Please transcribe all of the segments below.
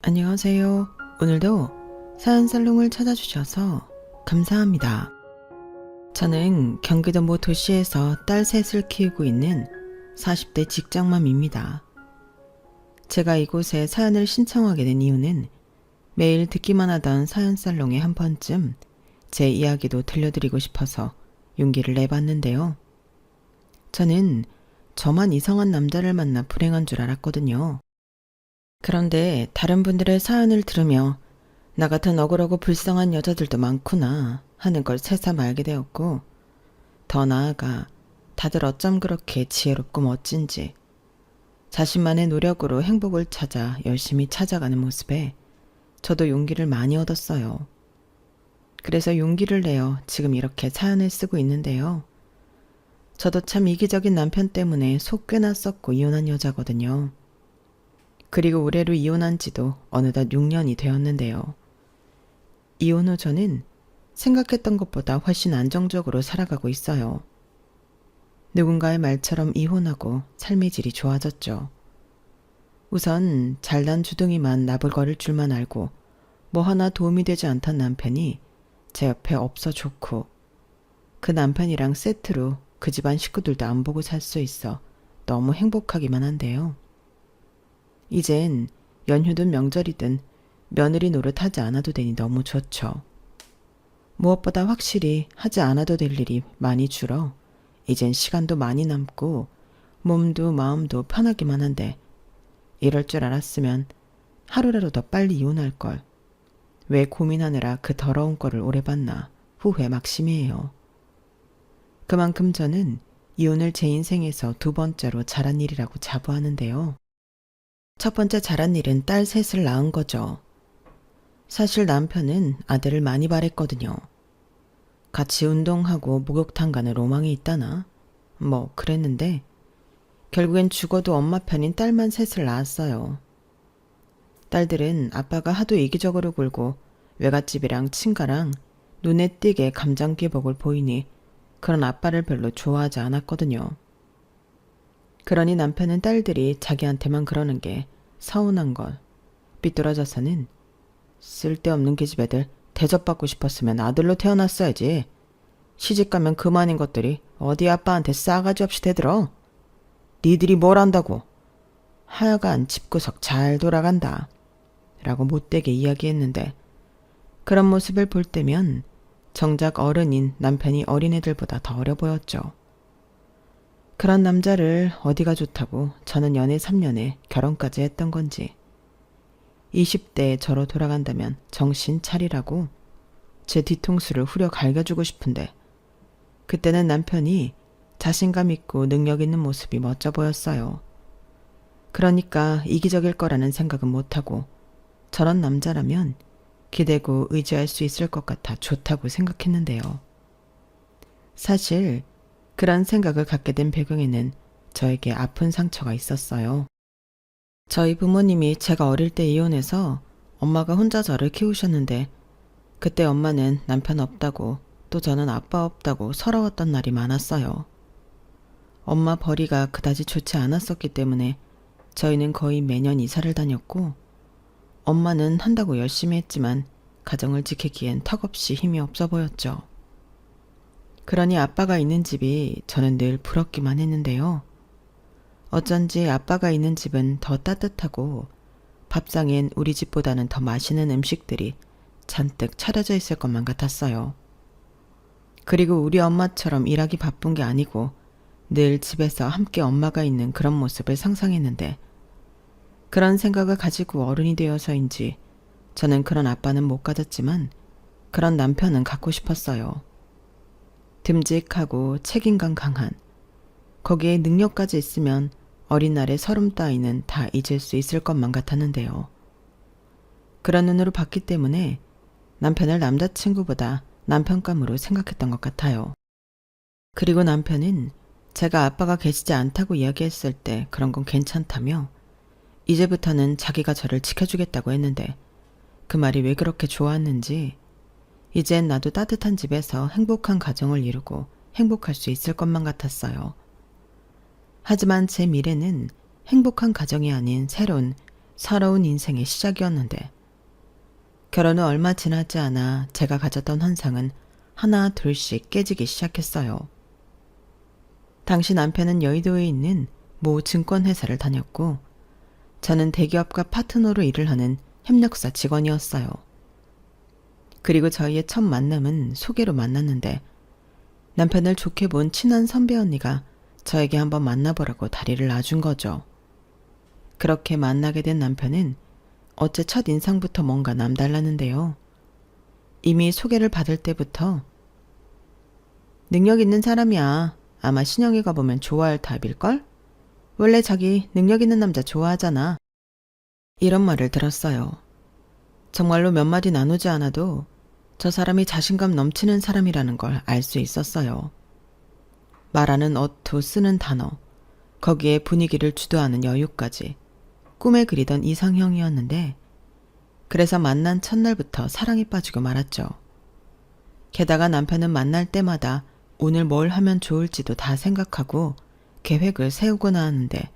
안녕하세요. 오늘도 사연살롱을 찾아주셔서 감사합니다. 저는 경기도 모 도시에서 딸 셋을 키우고 있는 40대 직장맘입니다. 제가 이곳에 사연을 신청하게 된 이유는 매일 듣기만 하던 사연살롱에 한 번쯤 제 이야기도 들려드리고 싶어서 용기를 내봤는데요. 저는 저만 이상한 남자를 만나 불행한 줄 알았거든요. 그런데 다른 분들의 사연을 들으며 나 같은 억울하고 불쌍한 여자들도 많구나 하는 걸 새삼 알게 되었고, 더 나아가 다들 어쩜 그렇게 지혜롭고 멋진지 자신만의 노력으로 행복을 찾아 열심히 찾아가는 모습에 저도 용기를 많이 얻었어요. 그래서 용기를 내어 지금 이렇게 사연을 쓰고 있는데요. 저도 참 이기적인 남편 때문에 속 꽤나 썩고 이혼한 여자거든요. 그리고 올해로 이혼한 지도 어느덧 6년이 되었는데요. 이혼 후 저는 생각했던 것보다 훨씬 안정적으로 살아가고 있어요. 누군가의 말처럼 이혼하고 삶의 질이 좋아졌죠. 우선 잘난 주둥이만 나불거릴 줄만 알고 뭐 하나 도움이 되지 않던 남편이 제 옆에 없어 좋고, 그 남편이랑 세트로 그 집안 식구들도 안 보고 살 수 있어 너무 행복하기만 한데요. 이젠 연휴든 명절이든 며느리 노릇하지 않아도 되니 너무 좋죠. 무엇보다 확실히 하지 않아도 될 일이 많이 줄어 이젠 시간도 많이 남고 몸도 마음도 편하기만 한데, 이럴 줄 알았으면 하루라도 더 빨리 이혼할 걸. 왜 고민하느라 그 더러운 꼴을 오래 봤나 후회 막심이에요. 그만큼 저는 이혼을 제 인생에서 두 번째로 잘한 일이라고 자부하는데요. 첫 번째 잘한 일은 딸 셋을 낳은 거죠. 사실 남편은 아들을 많이 바랬거든요. 같이 운동하고 목욕탕 가는 로망이 있다나? 뭐 그랬는데 결국엔 죽어도 엄마 편인 딸만 셋을 낳았어요. 딸들은 아빠가 하도 이기적으로 굴고 외갓집이랑 친가랑 눈에 띄게 감장기복을 보이니 그런 아빠를 별로 좋아하지 않았거든요. 그러니 남편은 딸들이 자기한테만 그러는 게 서운한 걸 삐뚤어져서는 쓸데없는 계집 애들 대접받고 싶었으면 아들로 태어났어야지. 시집가면 그만인 것들이 어디 아빠한테 싸가지 없이 대들어. 니들이 뭘 안다고. 하여간 집구석 잘 돌아간다 라고 못되게 이야기했는데, 그런 모습을 볼 때면 정작 어른인 남편이 어린애들보다 더 어려 보였죠. 그런 남자를 어디가 좋다고 저는 연애 3년에 결혼까지 했던 건지, 20대에 저로 돌아간다면 정신 차리라고 제 뒤통수를 후려 갈겨주고 싶은데, 그때는 남편이 자신감 있고 능력 있는 모습이 멋져 보였어요. 그러니까 이기적일 거라는 생각은 못하고 저런 남자라면 기대고 의지할 수 있을 것 같아 좋다고 생각했는데요. 사실 그런 생각을 갖게 된 배경에는 저에게 아픈 상처가 있었어요. 저희 부모님이 제가 어릴 때 이혼해서 엄마가 혼자 저를 키우셨는데, 그때 엄마는 남편 없다고 또 저는 아빠 없다고 서러웠던 날이 많았어요. 엄마 벌이가 그다지 좋지 않았었기 때문에 저희는 거의 매년 이사를 다녔고, 엄마는 한다고 열심히 했지만 가정을 지키기엔 턱없이 힘이 없어 보였죠. 그러니 아빠가 있는 집이 저는 늘 부럽기만 했는데요. 어쩐지 아빠가 있는 집은 더 따뜻하고 밥상엔 우리 집보다는 더 맛있는 음식들이 잔뜩 차려져 있을 것만 같았어요. 그리고 우리 엄마처럼 일하기 바쁜 게 아니고 늘 집에서 함께 엄마가 있는 그런 모습을 상상했는데, 그런 생각을 가지고 어른이 되어서인지 저는 그런 아빠는 못 가졌지만 그런 남편은 갖고 싶었어요. 듬직하고 책임감 강한, 거기에 능력까지 있으면 어린 날의 서름 따위는 다 잊을 수 있을 것만 같았는데요. 그런 눈으로 봤기 때문에 남편을 남자친구보다 남편감으로 생각했던 것 같아요. 그리고 남편은 제가 아빠가 계시지 않다고 이야기했을 때 그런 건 괜찮다며 이제부터는 자기가 저를 지켜주겠다고 했는데, 그 말이 왜 그렇게 좋았는지 이젠 나도 따뜻한 집에서 행복한 가정을 이루고 행복할 수 있을 것만 같았어요. 하지만 제 미래는 행복한 가정이 아닌 새로운 새로운 인생의 시작이었는데 결혼 후 얼마 지나지 않아 제가 가졌던 환상은 하나 둘씩 깨지기 시작했어요. 당시 남편은 여의도에 있는 모 증권회사를 다녔고 저는 대기업과 파트너로 일을 하는 협력사 직원이었어요. 그리고 저희의 첫 만남은 소개로 만났는데 남편을 좋게 본 친한 선배 언니가 저에게 한번 만나보라고 다리를 놔준 거죠. 그렇게 만나게 된 남편은 어째 첫 인상부터 뭔가 남달랐는데요. 이미 소개를 받을 때부터 능력 있는 사람이야. 아마 신영이가 보면 좋아할 타입일걸? 원래 자기 능력 있는 남자 좋아하잖아. 이런 말을 들었어요. 정말로 몇 마디 나누지 않아도 저 사람이 자신감 넘치는 사람이라는 걸 알 수 있었어요. 말하는 어투, 쓰는 단어, 거기에 분위기를 주도하는 여유까지 꿈에 그리던 이상형이었는데 그래서 만난 첫날부터 사랑에 빠지고 말았죠. 게다가 남편은 만날 때마다 오늘 뭘 하면 좋을지도 다 생각하고 계획을 세우곤 하는데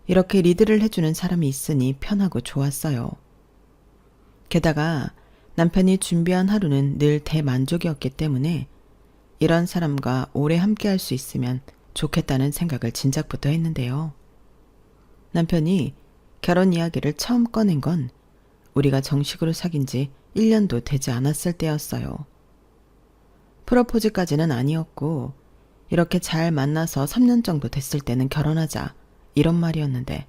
이렇게 리드를 해주는 사람이 있으니 편하고 좋았어요. 게다가 남편이 준비한 하루는 늘 대만족이었기 때문에 이런 사람과 오래 함께할 수 있으면 좋겠다는 생각을 진작부터 했는데요. 남편이 결혼 이야기를 처음 꺼낸 건 우리가 정식으로 사귄 지 1년도 되지 않았을 때였어요. 프로포즈까지는 아니었고 이렇게 잘 만나서 3년 정도 됐을 때는 결혼하자 이런 말이었는데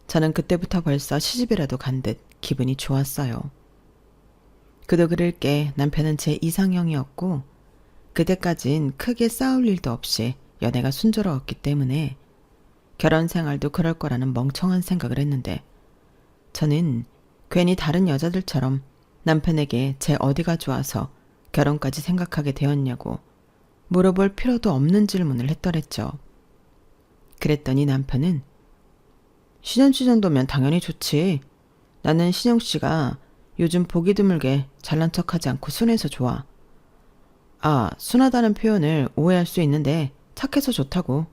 저는 그때부터 벌써 시집이라도 간 듯 기분이 좋았어요. 그도 그럴 게 남편은 제 이상형이었고 그때까진 크게 싸울 일도 없이 연애가 순조로웠기 때문에 결혼 생활도 그럴 거라는 멍청한 생각을 했는데 저는 괜히 다른 여자들처럼 남편에게 제 어디가 좋아서 결혼까지 생각하게 되었냐고 물어볼 필요도 없는 질문을 했더랬죠. 그랬더니 남편은 신현 씨 정도면 당연히 좋지. 나는 신영 씨가 요즘 보기 드물게 잘난 척하지 않고 순해서 좋아. 아, 순하다는 표현을 오해할 수 있는데 착해서 좋다고.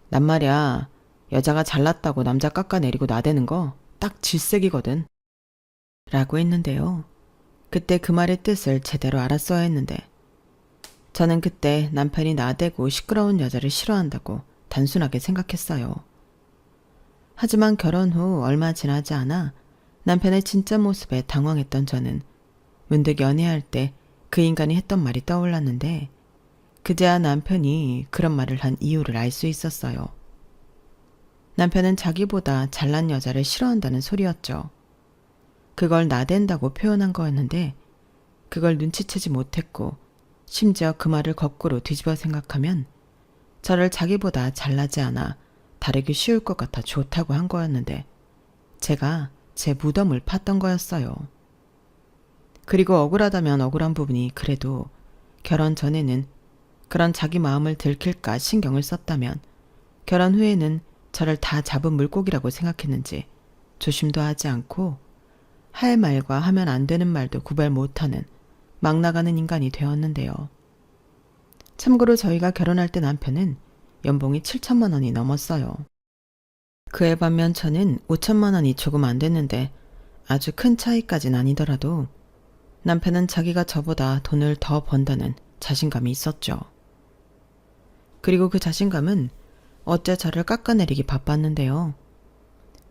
난 말이야, 여자가 잘났다고 남자 깎아내리고 나대는 거 딱 질색이거든. 라고 했는데요. 그때 그 말의 뜻을 제대로 알았어야 했는데 저는 그때 남편이 나대고 시끄러운 여자를 싫어한다고 단순하게 생각했어요. 하지만 결혼 후 얼마 지나지 않아 남편의 진짜 모습에 당황했던 저는 문득 연애할 때 그 인간이 했던 말이 떠올랐는데 그제야 남편이 그런 말을 한 이유를 알 수 있었어요. 남편은 자기보다 잘난 여자를 싫어한다는 소리였죠. 그걸 나댄다고 표현한 거였는데 그걸 눈치채지 못했고 심지어 그 말을 거꾸로 뒤집어 생각하면 저를 자기보다 잘나지 않아 다루기 쉬울 것 같아 좋다고 한 거였는데 제가 제 무덤을 팠던 거였어요. 그리고 억울하다면 억울한 부분이 그래도 결혼 전에는 그런 자기 마음을 들킬까 신경을 썼다면 결혼 후에는 저를 다 잡은 물고기라고 생각했는지 조심도 하지 않고 할 말과 하면 안 되는 말도 구별 못하는 막 나가는 인간이 되었는데요. 참고로 저희가 결혼할 때 남편은 연봉이 7천만 원이 넘었어요. 그에 반면 저는 5천만 원이 조금 안 됐는데 아주 큰 차이까진 아니더라도 남편은 자기가 저보다 돈을 더 번다는 자신감이 있었죠. 그리고 그 자신감은 어째 저를 깎아내리기 바빴는데요.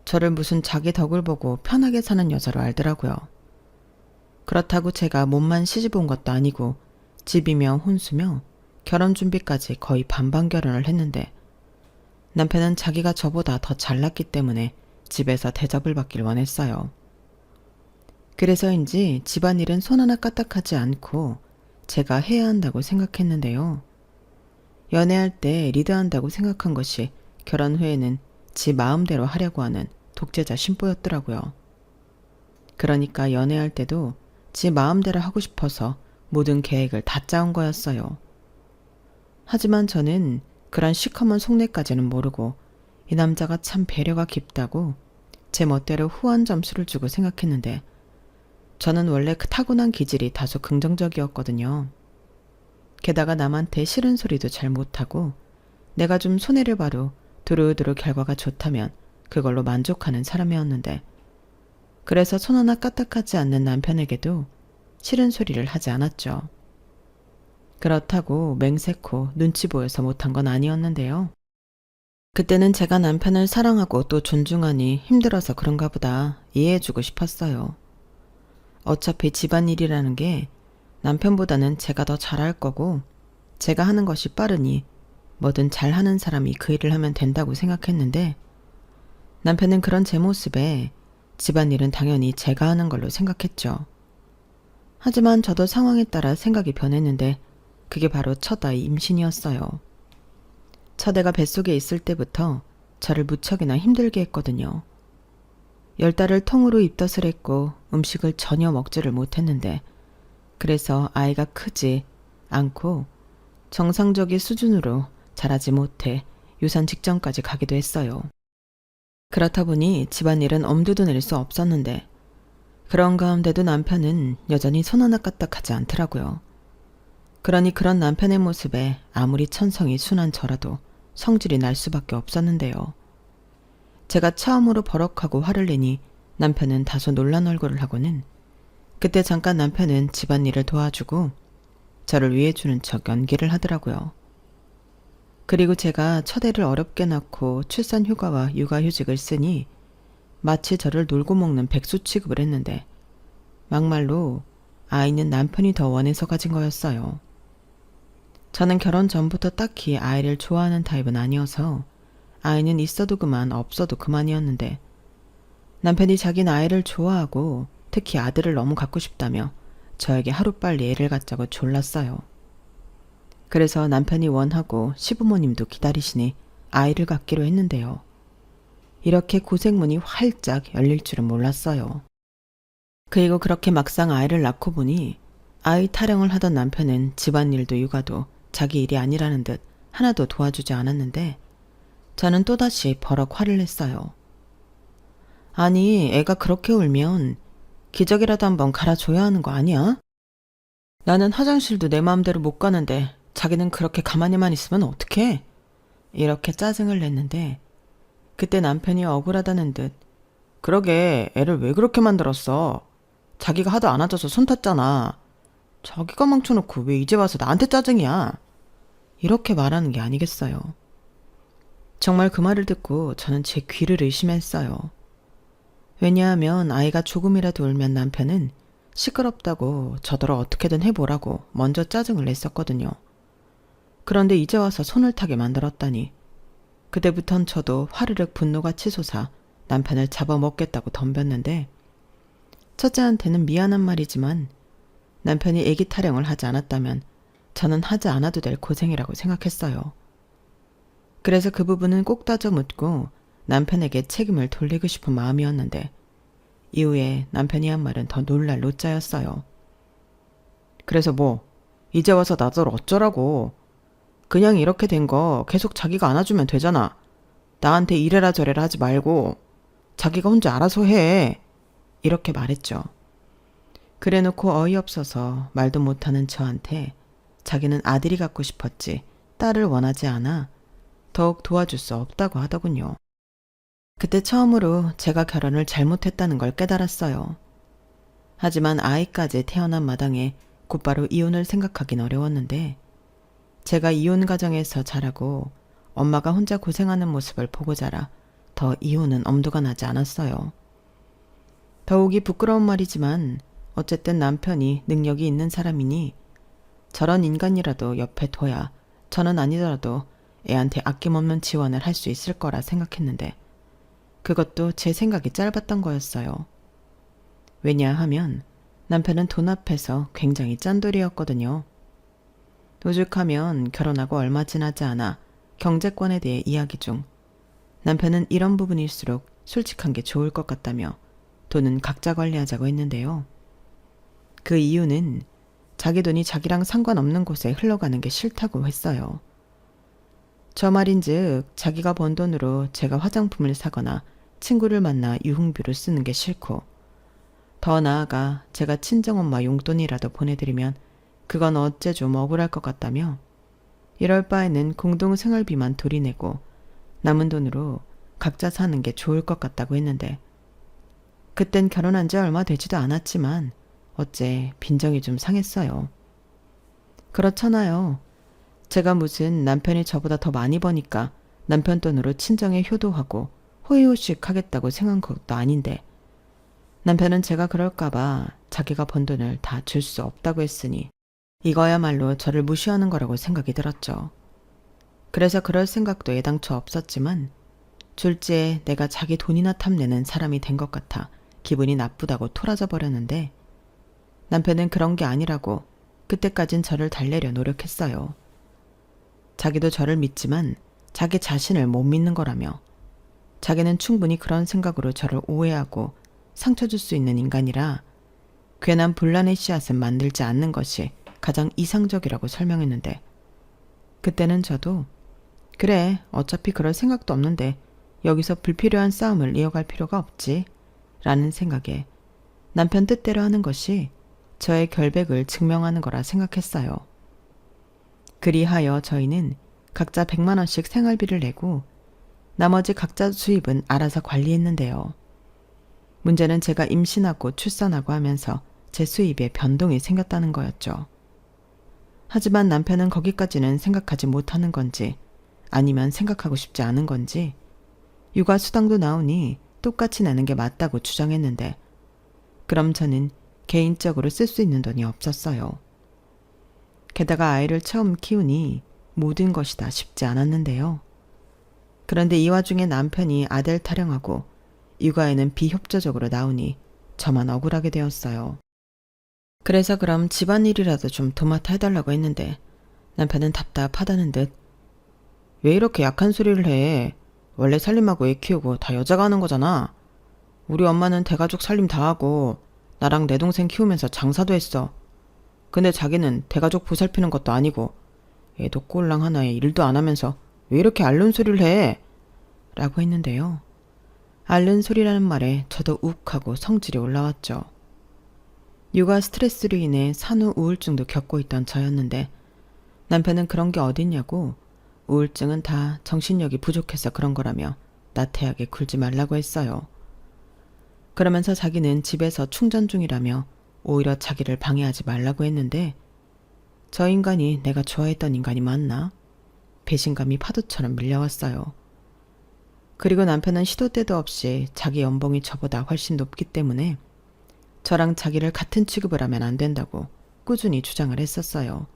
저를 무슨 자기 덕을 보고 편하게 사는 여자로 알더라고요. 그렇다고 제가 몸만 시집 온 것도 아니고 집이며 혼수며 결혼 준비까지 거의 반반 결혼을 했는데 남편은 자기가 저보다 더 잘났기 때문에 집에서 대접을 받길 원했어요. 그래서인지 집안일은 손 하나 까딱하지 않고 제가 해야 한다고 생각했는데요. 연애할 때 리드한다고 생각한 것이 결혼 후에는 지 마음대로 하려고 하는 독재자 심보였더라고요. 그러니까 연애할 때도 지 마음대로 하고 싶어서 모든 계획을 다 짜온 거였어요. 하지만 저는 그런 시커먼 속내까지는 모르고 이 남자가 참 배려가 깊다고 제 멋대로 후한 점수를 주고 생각했는데 저는 원래 그 타고난 기질이 다소 긍정적이었거든요. 게다가 남한테 싫은 소리도 잘 못하고 내가 좀 손해를 봐도 두루두루 결과가 좋다면 그걸로 만족하는 사람이었는데, 그래서 손 하나 까딱하지 않는 남편에게도 싫은 소리를 하지 않았죠. 그렇다고 맹세코 눈치 보여서 못한 건 아니었는데요. 그때는 제가 남편을 사랑하고 또 존중하니 힘들어서 그런가 보다 이해해주고 싶었어요. 어차피 집안일이라는 게 남편보다는 제가 더 잘할 거고, 제가 하는 것이 빠르니 뭐든 잘하는 사람이 그 일을 하면 된다고 생각했는데, 남편은 그런 제 모습에 집안일은 당연히 제가 하는 걸로 생각했죠. 하지만 저도 상황에 따라 생각이 변했는데, 그게 바로 첫 아이 임신이었어요. 첫 애가 뱃속에 있을 때부터 저를 무척이나 힘들게 했거든요. 10달을 통으로 입덧을 했고 음식을 전혀 먹지를 못했는데, 그래서 아이가 크지 않고 정상적인 수준으로 자라지 못해 유산 직전까지 가기도 했어요. 그렇다 보니 집안일은 엄두도 낼 수 없었는데, 그런 가운데도 남편은 여전히 손 하나 까딱하지 않더라고요. 그러니 그런 남편의 모습에 아무리 천성이 순한 저라도 성질이 날 수밖에 없었는데요. 제가 처음으로 버럭하고 화를 내니 남편은 다소 놀란 얼굴을 하고는, 그때 잠깐 남편은 집안일을 도와주고 저를 위해주는 척 연기를 하더라고요. 그리고 제가 첫 애를 어렵게 낳고 출산 휴가와 육아휴직을 쓰니 마치 저를 놀고 먹는 백수 취급을 했는데, 막말로 아이는 남편이 더 원해서 가진 거였어요. 저는 결혼 전부터 딱히 아이를 좋아하는 타입은 아니어서 아이는 있어도 그만 없어도 그만이었는데, 남편이 자기는 아이를 좋아하고 특히 아들을 너무 갖고 싶다며 저에게 하루빨리 애를 갖자고 졸랐어요. 그래서 남편이 원하고 시부모님도 기다리시니 아이를 갖기로 했는데요. 이렇게 고생문이 활짝 열릴 줄은 몰랐어요. 그리고 그렇게 막상 아이를 낳고 보니 아이 타령을 하던 남편은 집안일도 육아도 자기 일이 아니라는 듯 하나도 도와주지 않았는데, 저는 또다시 버럭 화를 냈어요. 아니, 애가 그렇게 울면 기저귀라도 한번 갈아줘야 하는 거 아니야? 나는 화장실도 내 마음대로 못 가는데 자기는 그렇게 가만히만 있으면 어떡해? 이렇게 짜증을 냈는데, 그때 남편이 억울하다는 듯, 그러게 애를 왜 그렇게 만들었어? 자기가 하도 안아줘서 손 탔잖아. 자기가 망쳐놓고 왜 이제 와서 나한테 짜증이야? 이렇게 말하는 게 아니겠어요. 정말 그 말을 듣고 저는 제 귀를 의심했어요. 왜냐하면 아이가 조금이라도 울면 남편은 시끄럽다고 저더러 어떻게든 해보라고 먼저 짜증을 냈었거든요. 그런데 이제 와서 손을 타게 만들었다니, 그때부턴 저도 화르륵 분노가 치솟아 남편을 잡아먹겠다고 덤볐는데, 첫째한테는 미안한 말이지만 남편이 애기 타령을 하지 않았다면 저는 하지 않아도 될 고생이라고 생각했어요. 그래서 그 부분은 꼭 따져 묻고 남편에게 책임을 돌리고 싶은 마음이었는데, 이후에 남편이 한 말은 더 놀랄 노자였어요. 그래서 뭐 이제 와서 나더러 어쩌라고. 그냥 이렇게 된 거 계속 자기가 안아주면 되잖아. 나한테 이래라 저래라 하지 말고 자기가 혼자 알아서 해. 이렇게 말했죠. 그래놓고 어이없어서 말도 못하는 저한테 자기는 아들이 갖고 싶었지 딸을 원하지 않아 더욱 도와줄 수 없다고 하더군요. 그때 처음으로 제가 결혼을 잘못했다는 걸 깨달았어요. 하지만 아이까지 태어난 마당에 곧바로 이혼을 생각하긴 어려웠는데, 제가 이혼 가정에서 자라고 엄마가 혼자 고생하는 모습을 보고 자라 더 이혼은 엄두가 나지 않았어요. 더욱이 부끄러운 말이지만 어쨌든 남편이 능력이 있는 사람이니 저런 인간이라도 옆에 둬야 저는 아니더라도 애한테 아낌없는 지원을 할 수 있을 거라 생각했는데, 그것도 제 생각이 짧았던 거였어요. 왜냐하면 남편은 돈 앞에서 굉장히 짠돌이였거든요. 오죽하면 결혼하고 얼마 지나지 않아 경제권에 대해 이야기 중 남편은 이런 부분일수록 솔직한 게 좋을 것 같다며 돈은 각자 관리하자고 했는데요. 그 이유는 자기 돈이 자기랑 상관없는 곳에 흘러가는 게 싫다고 했어요. 저 말인즉 자기가 번 돈으로 제가 화장품을 사거나 친구를 만나 유흥비로 쓰는 게 싫고, 더 나아가 제가 친정엄마 용돈이라도 보내드리면 그건 어째 좀 억울할 것 같다며, 이럴 바에는 공동생활비만 둘이 내고 남은 돈으로 각자 사는 게 좋을 것 같다고 했는데 그땐 결혼한 지 얼마 되지도 않았지만 어째 빈정이 좀 상했어요. 그렇잖아요. 제가 무슨 남편이 저보다 더 많이 버니까 남편 돈으로 친정에 효도하고 호의호식 하겠다고 생각한 것도 아닌데 남편은 제가 그럴까봐 자기가 번 돈을 다 줄 수 없다고 했으니 이거야말로 저를 무시하는 거라고 생각이 들었죠. 그래서 그럴 생각도 애당초 없었지만 졸지에 내가 자기 돈이나 탐내는 사람이 된 것 같아 기분이 나쁘다고 토라져 버렸는데 남편은 그런 게 아니라고 그때까진 저를 달래려 노력했어요. 자기도 저를 믿지만 자기 자신을 못 믿는 거라며 자기는 충분히 그런 생각으로 저를 오해하고 상처 줄 수 있는 인간이라 괜한 분란의 씨앗은 만들지 않는 것이 가장 이상적이라고 설명했는데 그때는 저도 그래 어차피 그럴 생각도 없는데 여기서 불필요한 싸움을 이어갈 필요가 없지 라는 생각에 남편 뜻대로 하는 것이 저의 결백을 증명하는 거라 생각했어요. 그리하여 저희는 각자 100만 원씩 생활비를 내고 나머지 각자 수입은 알아서 관리했는데요. 문제는 제가 임신하고 출산하고 하면서 제 수입에 변동이 생겼다는 거였죠. 하지만 남편은 거기까지는 생각하지 못하는 건지 아니면 생각하고 싶지 않은 건지 육아 수당도 나오니 똑같이 내는 게 맞다고 주장했는데 그럼 저는 개인적으로 쓸 수 있는 돈이 없었어요. 게다가 아이를 처음 키우니 모든 것이 다 쉽지 않았는데요. 그런데 이 와중에 남편이 아들 타령하고 육아에는 비협조적으로 나오니 저만 억울하게 되었어요. 그래서 그럼 집안일이라도 좀 도맡아 해달라고 했는데 남편은 답답하다는 듯 왜 이렇게 약한 소리를 해? 원래 살림하고 애 키우고 다 여자가 하는 거잖아. 우리 엄마는 대가족 살림 다 하고 나랑 내 동생 키우면서 장사도 했어. 근데 자기는 대가족 보살피는 것도 아니고 애도 꼴랑 하나에 일도 안 하면서 왜 이렇게 앓는 소리를 해? 라고 했는데요. 앓는 소리라는 말에 저도 욱하고 성질이 올라왔죠. 육아 스트레스로 인해 산후 우울증도 겪고 있던 저였는데 남편은 그런 게 어딨냐고 우울증은 다 정신력이 부족해서 그런 거라며 나태하게 굴지 말라고 했어요. 그러면서 자기는 집에서 충전 중이라며 오히려 자기를 방해하지 말라고 했는데 저 인간이 내가 좋아했던 인간이 맞나? 배신감이 파도처럼 밀려왔어요. 그리고 남편은 시도 때도 없이 자기 연봉이 저보다 훨씬 높기 때문에 저랑 자기를 같은 취급을 하면 안 된다고 꾸준히 주장을 했었어요.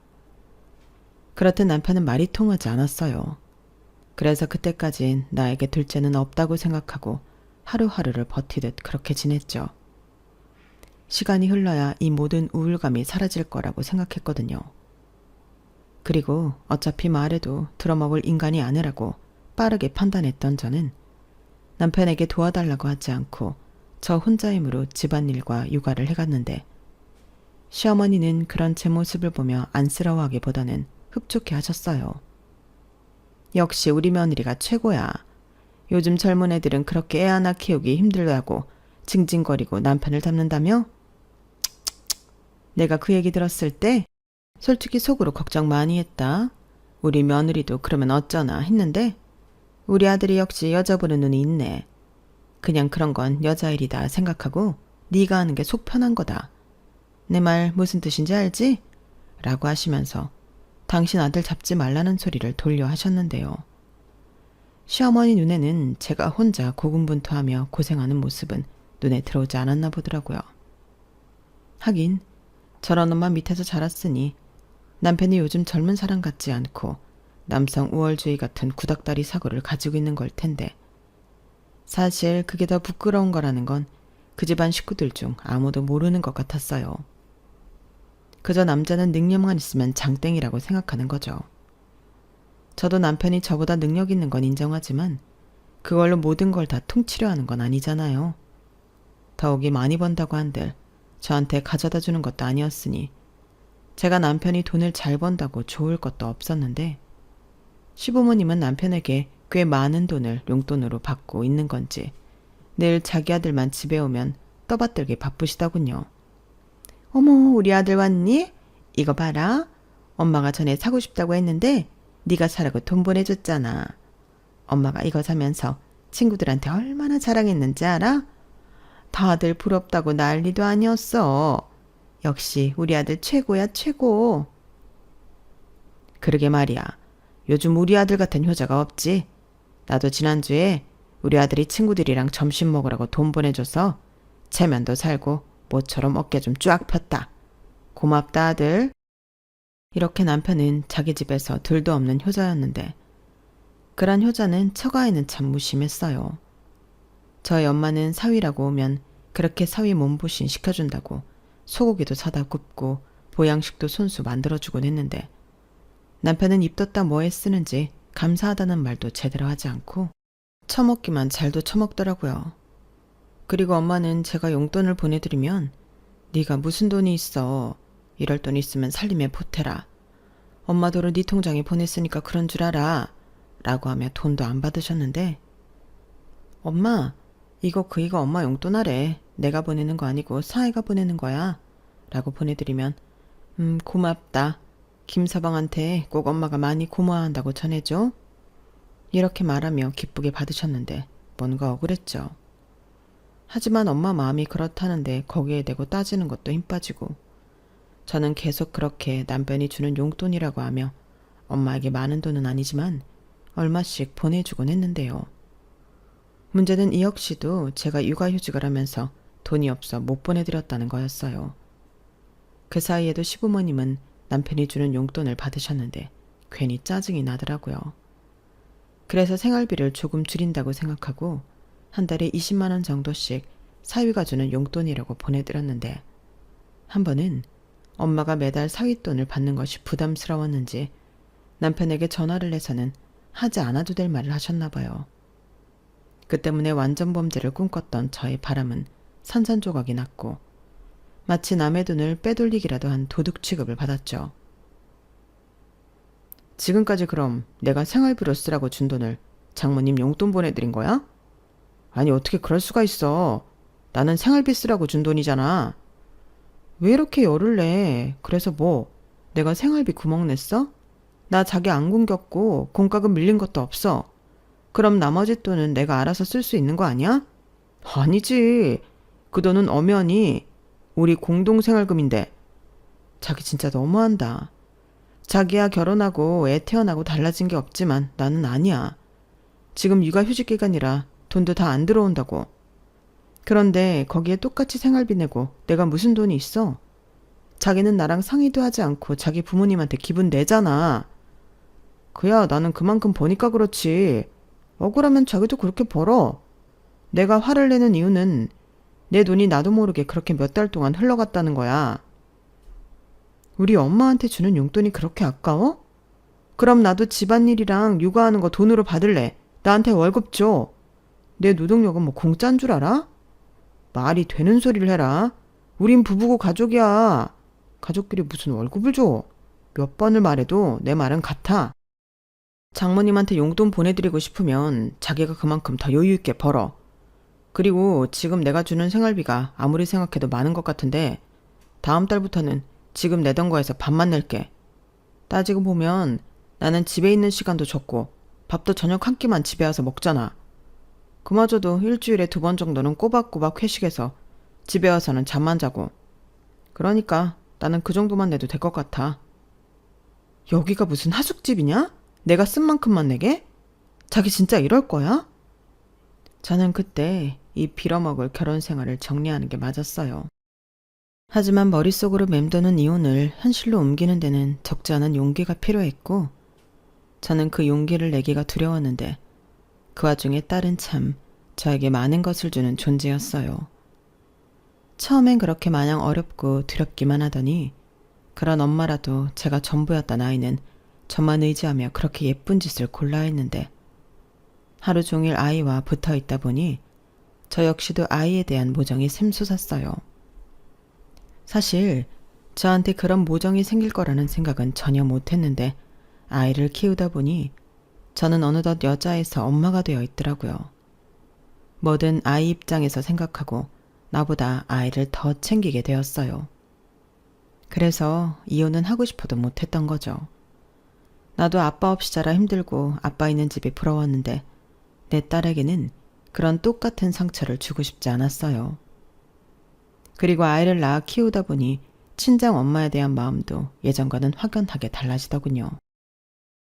그렇듯 남편은 말이 통하지 않았어요. 그래서 그때까진 나에게 둘째는 없다고 생각하고 하루하루를 버티듯 그렇게 지냈죠. 시간이 흘러야 이 모든 우울감이 사라질 거라고 생각했거든요. 그리고 어차피 말해도 들어먹을 인간이 아니라고 빠르게 판단했던 저는 남편에게 도와달라고 하지 않고 저 혼자 힘으로 집안일과 육아를 해갔는데 시어머니는 그런 제 모습을 보며 안쓰러워하기보다는 흡족해 하셨어요. 역시 우리 며느리가 최고야. 요즘 젊은 애들은 그렇게 애 하나 키우기 힘들다고 징징거리고 남편을 잡는다며? 내가 그 얘기 들었을 때 솔직히 속으로 걱정 많이 했다. 우리 며느리도 그러면 어쩌나 했는데 우리 아들이 역시 여자 보는 눈이 있네. 그냥 그런 건 여자 일이다 생각하고 네가 하는 게 속 편한 거다. 내 말 무슨 뜻인지 알지? 라고 하시면서 당신 아들 잡지 말라는 소리를 돌려 하셨는데요. 시어머니 눈에는 제가 혼자 고군분투하며 고생하는 모습은 눈에 들어오지 않았나 보더라고요. 하긴 저런 엄마 밑에서 자랐으니 남편이 요즘 젊은 사람 같지 않고 남성 우월주의 같은 구닥다리 사고를 가지고 있는 걸 텐데 사실 그게 더 부끄러운 거라는 건 그 집안 식구들 중 아무도 모르는 것 같았어요. 그저 남자는 능력만 있으면 장땡이라고 생각하는 거죠. 저도 남편이 저보다 능력 있는 건 인정하지만 그걸로 모든 걸 다 퉁치려 하는 건 아니잖아요. 더욱이 많이 번다고 한들 저한테 가져다 주는 것도 아니었으니 제가 남편이 돈을 잘 번다고 좋을 것도 없었는데 시부모님은 남편에게 꽤 많은 돈을 용돈으로 받고 있는 건지 늘 자기 아들만 집에 오면 떠받들기 바쁘시더군요. 어머 우리 아들 왔니? 이거 봐라. 엄마가 전에 사고 싶다고 했는데 네가 사라고 돈 보내줬잖아. 엄마가 이거 사면서 친구들한테 얼마나 자랑했는지 알아? 다들 부럽다고 난리도 아니었어. 역시 우리 아들 최고야, 최고. 그러게 말이야. 요즘 우리 아들 같은 효자가 없지. 나도 지난주에 우리 아들이 친구들이랑 점심 먹으라고 돈 보내줘서 체면도 살고 모처럼 어깨 좀 쫙 폈다. 고맙다 아들. 이렇게 남편은 자기 집에서 둘도 없는 효자였는데 그런 효자는 처가에는 참 무심했어요. 저희 엄마는 사위라고 오면 그렇게 사위 몸보신 시켜준다고 소고기도 사다 굽고 보양식도 손수 만들어주곤 했는데 남편은 입덧다 뭐에 쓰는지 감사하다는 말도 제대로 하지 않고 처먹기만 잘도 처먹더라고요. 그리고 엄마는 제가 용돈을 보내드리면 네가 무슨 돈이 있어. 이럴 돈 있으면 살림에 보태라. 엄마 돈을 네 통장에 보냈으니까 그런 줄 알아. 라고 하며 돈도 안 받으셨는데 엄마 이거 엄마 용돈 하래. 내가 보내는 거 아니고 사위가 보내는 거야. 라고 보내드리면 고맙다. 김서방한테 꼭 엄마가 많이 고마워한다고 전해줘. 이렇게 말하며 기쁘게 받으셨는데 뭔가 억울했죠. 하지만 엄마 마음이 그렇다는데 거기에 대고 따지는 것도 힘 빠지고 저는 계속 그렇게 남편이 주는 용돈이라고 하며 엄마에게 많은 돈은 아니지만 얼마씩 보내주곤 했는데요. 문제는 이 역시도 제가 육아휴직을 하면서 돈이 없어 못 보내드렸다는 거였어요. 그 사이에도 시부모님은 남편이 주는 용돈을 받으셨는데 괜히 짜증이 나더라고요. 그래서 생활비를 조금 줄인다고 생각하고 한 달에 20만 원 정도씩 사위가 주는 용돈이라고 보내드렸는데 한 번은 엄마가 매달 사윗돈을 받는 것이 부담스러웠는지 남편에게 전화를 해서는 하지 않아도 될 말을 하셨나 봐요. 그 때문에 완전 범죄를 꿈꿨던 저의 바람은 산산조각이 났고 마치 남의 돈을 빼돌리기라도 한 도둑 취급을 받았죠. 지금까지 그럼 내가 생활비로 쓰라고 준 돈을 장모님 용돈 보내드린 거야? 아니 어떻게 그럴 수가 있어. 나는 생활비 쓰라고 준 돈이잖아. 왜 이렇게 열을 내? 그래서 뭐 내가 생활비 구멍 냈어? 나 자기 안 굶겼고 공과금 밀린 것도 없어. 그럼 나머지 돈은 내가 알아서 쓸 수 있는 거 아니야? 아니지. 그 돈은 엄연히 우리 공동생활금인데. 자기 진짜 너무한다. 자기야 결혼하고 애 태어나고 달라진 게 없지만 나는 아니야. 지금 육아휴직 기간이라 돈도 다 안 들어온다고. 그런데 거기에 똑같이 생활비 내고 내가 무슨 돈이 있어? 자기는 나랑 상의도 하지 않고 자기 부모님한테 기분 내잖아. 그야 나는 그만큼 버니까 그렇지. 억울하면 자기도 그렇게 벌어. 내가 화를 내는 이유는 내 돈이 나도 모르게 그렇게 몇 달 동안 흘러갔다는 거야. 우리 엄마한테 주는 용돈이 그렇게 아까워? 그럼 나도 집안일이랑 육아하는 거 돈으로 받을래. 나한테 월급 줘. 내 노동력은 뭐 공짜인 줄 알아? 말이 되는 소리를 해라. 우린 부부고 가족이야. 가족끼리 무슨 월급을 줘. 몇 번을 말해도 내 말은 같아. 장모님한테 용돈 보내드리고 싶으면 자기가 그만큼 더 여유 있게 벌어. 그리고 지금 내가 주는 생활비가 아무리 생각해도 많은 것 같은데 다음 달부터는 지금 내던 거에서 반만 낼게. 따지고 보면 나는 집에 있는 시간도 적고 밥도 저녁 한 끼만 집에 와서 먹잖아. 그마저도 일주일에 2번 정도는 꼬박꼬박 회식해서 집에 와서는 잠만 자고. 그러니까 나는 그 정도만 내도 될 것 같아. 여기가 무슨 하숙집이냐? 내가 쓴 만큼만 내게? 자기 진짜 이럴 거야? 저는 그때 이 빌어먹을 결혼 생활을 정리하는 게 맞았어요. 하지만 머릿속으로 맴도는 이혼을 현실로 옮기는 데는 적지 않은 용기가 필요했고 저는 그 용기를 내기가 두려웠는데 그 와중에 딸은 참 저에게 많은 것을 주는 존재였어요. 처음엔 그렇게 마냥 어렵고 두렵기만 하더니 그런 엄마라도 제가 전부였던 아이는 저만 의지하며 그렇게 예쁜 짓을 골라 했는데 하루 종일 아이와 붙어 있다 보니 저 역시도 아이에 대한 모정이 샘솟았어요. 사실 저한테 그런 모정이 생길 거라는 생각은 전혀 못했는데 아이를 키우다 보니 저는 어느덧 여자에서 엄마가 되어 있더라고요. 뭐든 아이 입장에서 생각하고 나보다 아이를 더 챙기게 되었어요. 그래서 이혼은 하고 싶어도 못했던 거죠. 나도 아빠 없이 자라 힘들고 아빠 있는 집이 부러웠는데 내 딸에게는 그런 똑같은 상처를 주고 싶지 않았어요. 그리고 아이를 낳아 키우다 보니 친정 엄마에 대한 마음도 예전과는 확연하게 달라지더군요.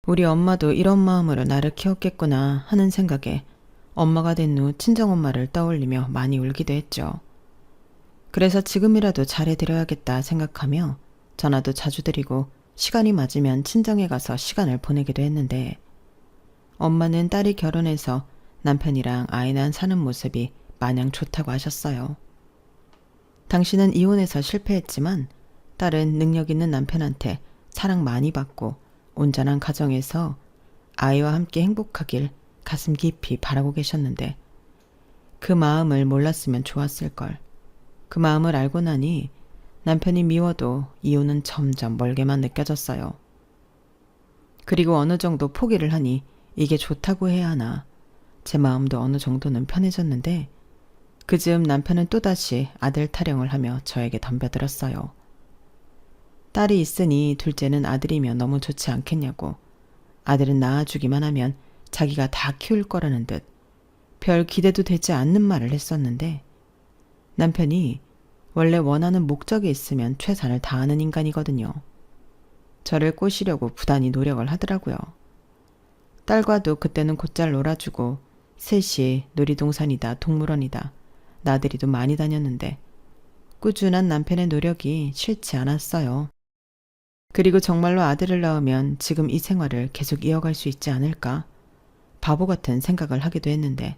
우리 엄마도 이런 마음으로 나를 키웠겠구나 하는 생각에 엄마가 된 후 친정엄마를 떠올리며 많이 울기도 했죠. 그래서 지금이라도 잘해드려야겠다 생각하며 전화도 자주 드리고 시간이 맞으면 친정에 가서 시간을 보내기도 했는데 엄마는 딸이 결혼해서 남편이랑 아이 낳아 사는 모습이 마냥 좋다고 하셨어요. 당신은 이혼해서 실패했지만 딸은 능력 있는 남편한테 사랑 많이 받고 온전한 가정에서 아이와 함께 행복하길 가슴 깊이 바라고 계셨는데 그 마음을 몰랐으면 좋았을걸. 그 마음을 알고 나니 남편이 미워도 이혼은 점점 멀게만 느껴졌어요. 그리고 어느 정도 포기를 하니 이게 좋다고 해야 하나 제 마음도 어느 정도는 편해졌는데 그즈음 남편은 또다시 아들 타령을 하며 저에게 덤벼들었어요. 딸이 있으니 둘째는 아들이면 너무 좋지 않겠냐고 아들은 낳아주기만 하면 자기가 다 키울 거라는 듯 별 기대도 되지 않는 말을 했었는데 남편이 원래 원하는 목적이 있으면 최선을 다하는 인간이거든요. 저를 꼬시려고 부단히 노력을 하더라고요. 딸과도 그때는 곧잘 놀아주고 셋이 놀이동산이다 동물원이다 나들이도 많이 다녔는데 꾸준한 남편의 노력이 싫지 않았어요. 그리고 정말로 아들을 낳으면 지금 이 생활을 계속 이어갈 수 있지 않을까? 바보 같은 생각을 하기도 했는데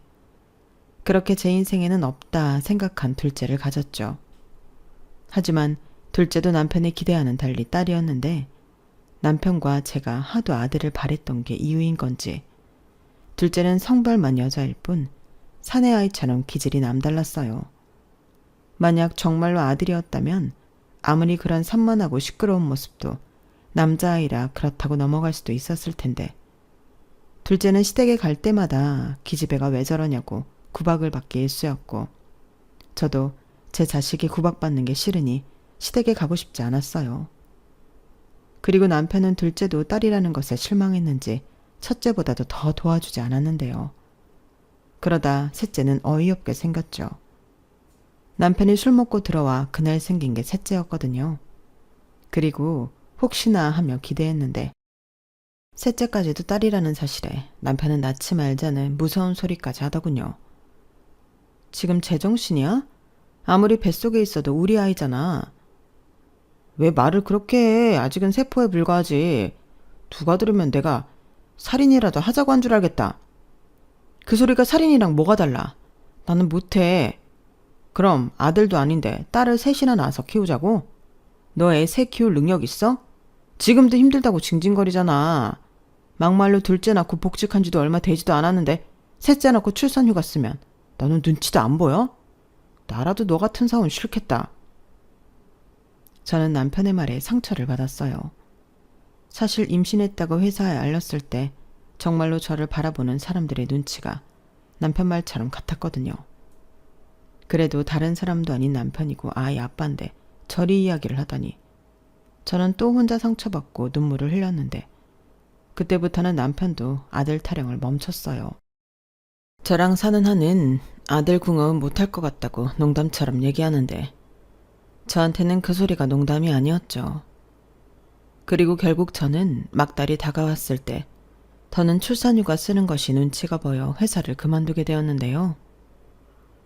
그렇게 제 인생에는 없다 생각한 둘째를 가졌죠. 하지만 둘째도 남편의 기대와는 달리 딸이었는데 남편과 제가 하도 아들을 바랬던 게 이유인 건지 둘째는 성별만 여자일 뿐 사내 아이처럼 기질이 남달랐어요. 만약 정말로 아들이었다면 아무리 그런 산만하고 시끄러운 모습도 남자아이라 그렇다고 넘어갈 수도 있었을 텐데 둘째는 시댁에 갈 때마다 기집애가 왜 저러냐고 구박을 받기 일쑤였고 저도 제 자식이 구박받는 게 싫으니 시댁에 가고 싶지 않았어요. 그리고 남편은 둘째도 딸이라는 것에 실망했는지 첫째보다도 더 도와주지 않았는데요. 그러다 셋째는 어이없게 생겼죠. 남편이 술 먹고 들어와 그날 생긴 게 셋째였거든요. 그리고 혹시나 하며 기대했는데 셋째까지도 딸이라는 사실에 남편은 낳지 말자는 무서운 소리까지 하더군요. 지금 제정신이야? 아무리 뱃속에 있어도 우리 아이잖아. 왜 말을 그렇게 해? 아직은 세포에 불과하지. 누가 들으면 내가 살인이라도 하자고 한 줄 알겠다. 그 소리가 살인이랑 뭐가 달라? 나는 못해. 그럼 아들도 아닌데 딸을 셋이나 낳아서 키우자고? 너 애 셋 키울 능력 있어? 지금도 힘들다고 징징거리잖아. 막말로 둘째 낳고 복직한 지도 얼마 되지도 않았는데 셋째 낳고 출산휴가 쓰면 너는 눈치도 안 보여? 나라도 너 같은 사원 싫겠다. 저는 남편의 말에 상처를 받았어요. 사실 임신했다고 회사에 알렸을 때 정말로 저를 바라보는 사람들의 눈치가 남편 말처럼 같았거든요. 그래도 다른 사람도 아닌 남편이고 아이 아빠인데 저리 이야기를 하다니 저는 또 혼자 상처받고 눈물을 흘렸는데 그때부터는 남편도 아들 타령을 멈췄어요. 저랑 사는 한은 아들 궁합은 못할 것 같다고 농담처럼 얘기하는데 저한테는 그 소리가 농담이 아니었죠. 그리고 결국 저는 막달이 다가왔을 때 더는 출산휴가 쓰는 것이 눈치가 보여 회사를 그만두게 되었는데요.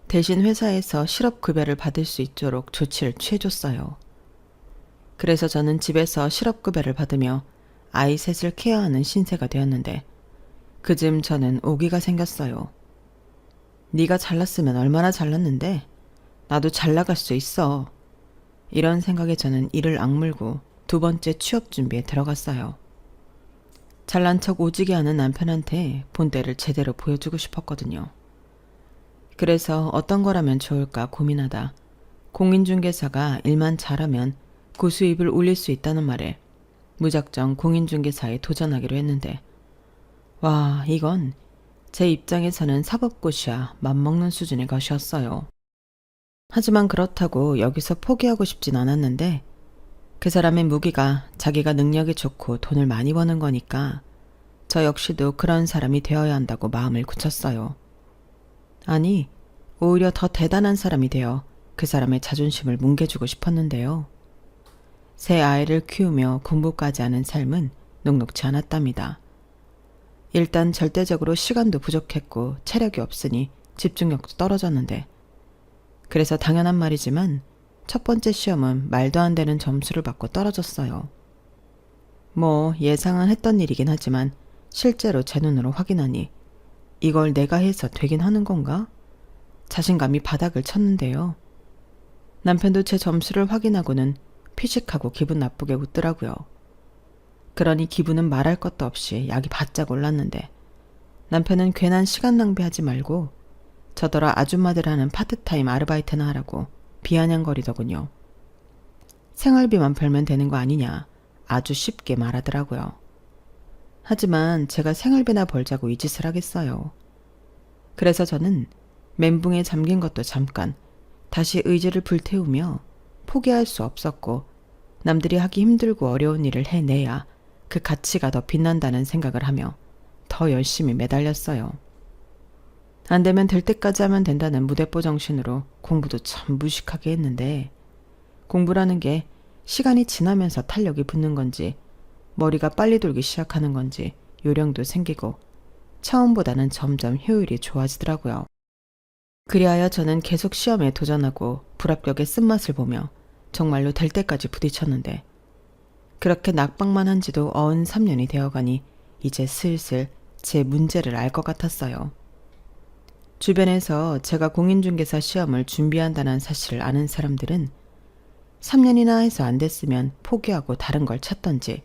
대신 회사에서 실업급여를 받을 수 있도록 조치를 취해줬어요. 그래서 저는 집에서 실업급여를 받으며 아이 셋을 케어하는 신세가 되었는데 그즈음 저는 오기가 생겼어요. 네가 잘났으면 얼마나 잘났는데 나도 잘 나갈 수 있어. 이런 생각에 저는 이를 악물고 두 번째 취업 준비에 들어갔어요. 잘난 척 오지게 하는 남편한테 본때를 제대로 보여주고 싶었거든요. 그래서 어떤 거라면 좋을까 고민하다 공인중개사가 일만 잘하면 고수입을 올릴 수 있다는 말에 무작정 공인중개사에 도전하기로 했는데 와, 이건 제 입장에서는 사법고시와 맞먹는 수준의 것이었어요. 하지만 그렇다고 여기서 포기하고 싶진 않았는데 그 사람의 무기가 자기가 능력이 좋고 돈을 많이 버는 거니까 저 역시도 그런 사람이 되어야 한다고 마음을 굳혔어요. 아니, 오히려 더 대단한 사람이 되어 그 사람의 자존심을 뭉개주고 싶었는데요. 새 아이를 키우며 공부까지 하는 삶은 녹록지 않았답니다. 일단 절대적으로 시간도 부족했고 체력이 없으니 집중력도 떨어졌는데, 그래서 당연한 말이지만 첫 번째 시험은 말도 안 되는 점수를 받고 떨어졌어요. 뭐 예상은 했던 일이긴 하지만 실제로 제 눈으로 확인하니 이걸 내가 해서 되긴 하는 건가? 자신감이 바닥을 쳤는데요. 남편도 제 점수를 확인하고는 피식하고 기분 나쁘게 웃더라고요. 그러니 기분은 말할 것도 없이 약이 바짝 올랐는데, 남편은 괜한 시간 낭비하지 말고 저더러 아줌마들 하는 파트타임 아르바이트나 하라고 비아냥거리더군요. 생활비만 벌면 되는 거 아니냐 아주 쉽게 말하더라고요. 하지만 제가 생활비나 벌자고 이 짓을 하겠어요. 그래서 저는 멘붕에 잠긴 것도 잠깐 다시 의지를 불태우며 포기할 수 없었고, 남들이 하기 힘들고 어려운 일을 해내야 그 가치가 더 빛난다는 생각을 하며 더 열심히 매달렸어요. 안 되면 될 때까지 하면 된다는 무대뽀 정신으로 공부도 참 무식하게 했는데, 공부라는 게 시간이 지나면서 탄력이 붙는 건지 머리가 빨리 돌기 시작하는 건지 요령도 생기고 처음보다는 점점 효율이 좋아지더라고요. 그리하여 저는 계속 시험에 도전하고 불합격의 쓴맛을 보며 정말로 될 때까지 부딪혔는데, 그렇게 낙방만 한 지도 어언 3년이 되어가니 이제 슬슬 제 문제를 알 것 같았어요. 주변에서 제가 공인중개사 시험을 준비한다는 사실을 아는 사람들은 3년이나 해서 안 됐으면 포기하고 다른 걸 찾던지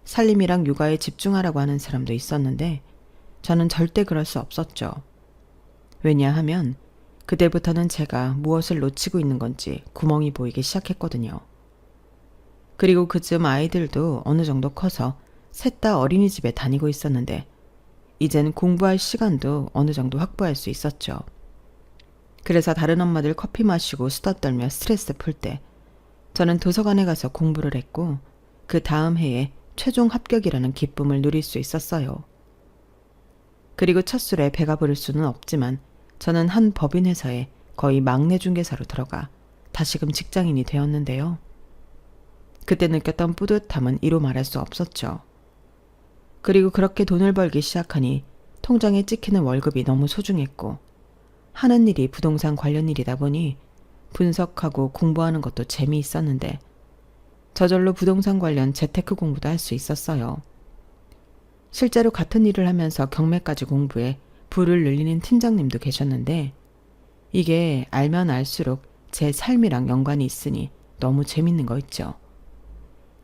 살림이랑 육아에 집중하라고 하는 사람도 있었는데, 저는 절대 그럴 수 없었죠. 왜냐하면 그때부터는 제가 무엇을 놓치고 있는 건지 구멍이 보이기 시작했거든요. 그리고 그쯤 아이들도 어느 정도 커서 셋 다 어린이집에 다니고 있었는데, 이젠 공부할 시간도 어느 정도 확보할 수 있었죠. 그래서 다른 엄마들 커피 마시고 수다 떨며 스트레스 풀 때 저는 도서관에 가서 공부를 했고, 그 다음 해에 최종 합격이라는 기쁨을 누릴 수 있었어요. 그리고 첫 술에 배가 부를 수는 없지만 저는 한 법인회사에 거의 막내 중개사로 들어가 다시금 직장인이 되었는데요. 그때 느꼈던 뿌듯함은 이루 말할 수 없었죠. 그리고 그렇게 돈을 벌기 시작하니 통장에 찍히는 월급이 너무 소중했고, 하는 일이 부동산 관련 일이다 보니 분석하고 공부하는 것도 재미있었는데, 저절로 부동산 관련 재테크 공부도 할 수 있었어요. 실제로 같은 일을 하면서 경매까지 공부해 부를 늘리는 팀장님도 계셨는데, 이게 알면 알수록 제 삶이랑 연관이 있으니 너무 재밌는 거 있죠.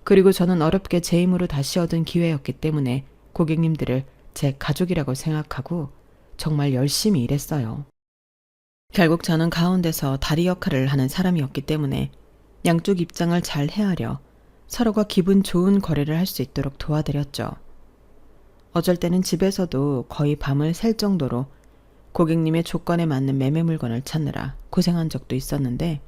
그리고 저는 어렵게 제 힘으로 다시 얻은 기회였기 때문에 고객님들을 제 가족이라고 생각하고 정말 열심히 일했어요. 결국 저는 가운데서 다리 역할을 하는 사람이었기 때문에 양쪽 입장을 잘 헤아려 서로가 기분 좋은 거래를 할 수 있도록 도와드렸죠. 어쩔 때는 집에서도 거의 밤을 샐 정도로 고객님의 조건에 맞는 매매 물건을 찾느라 고생한 적도 있었는데,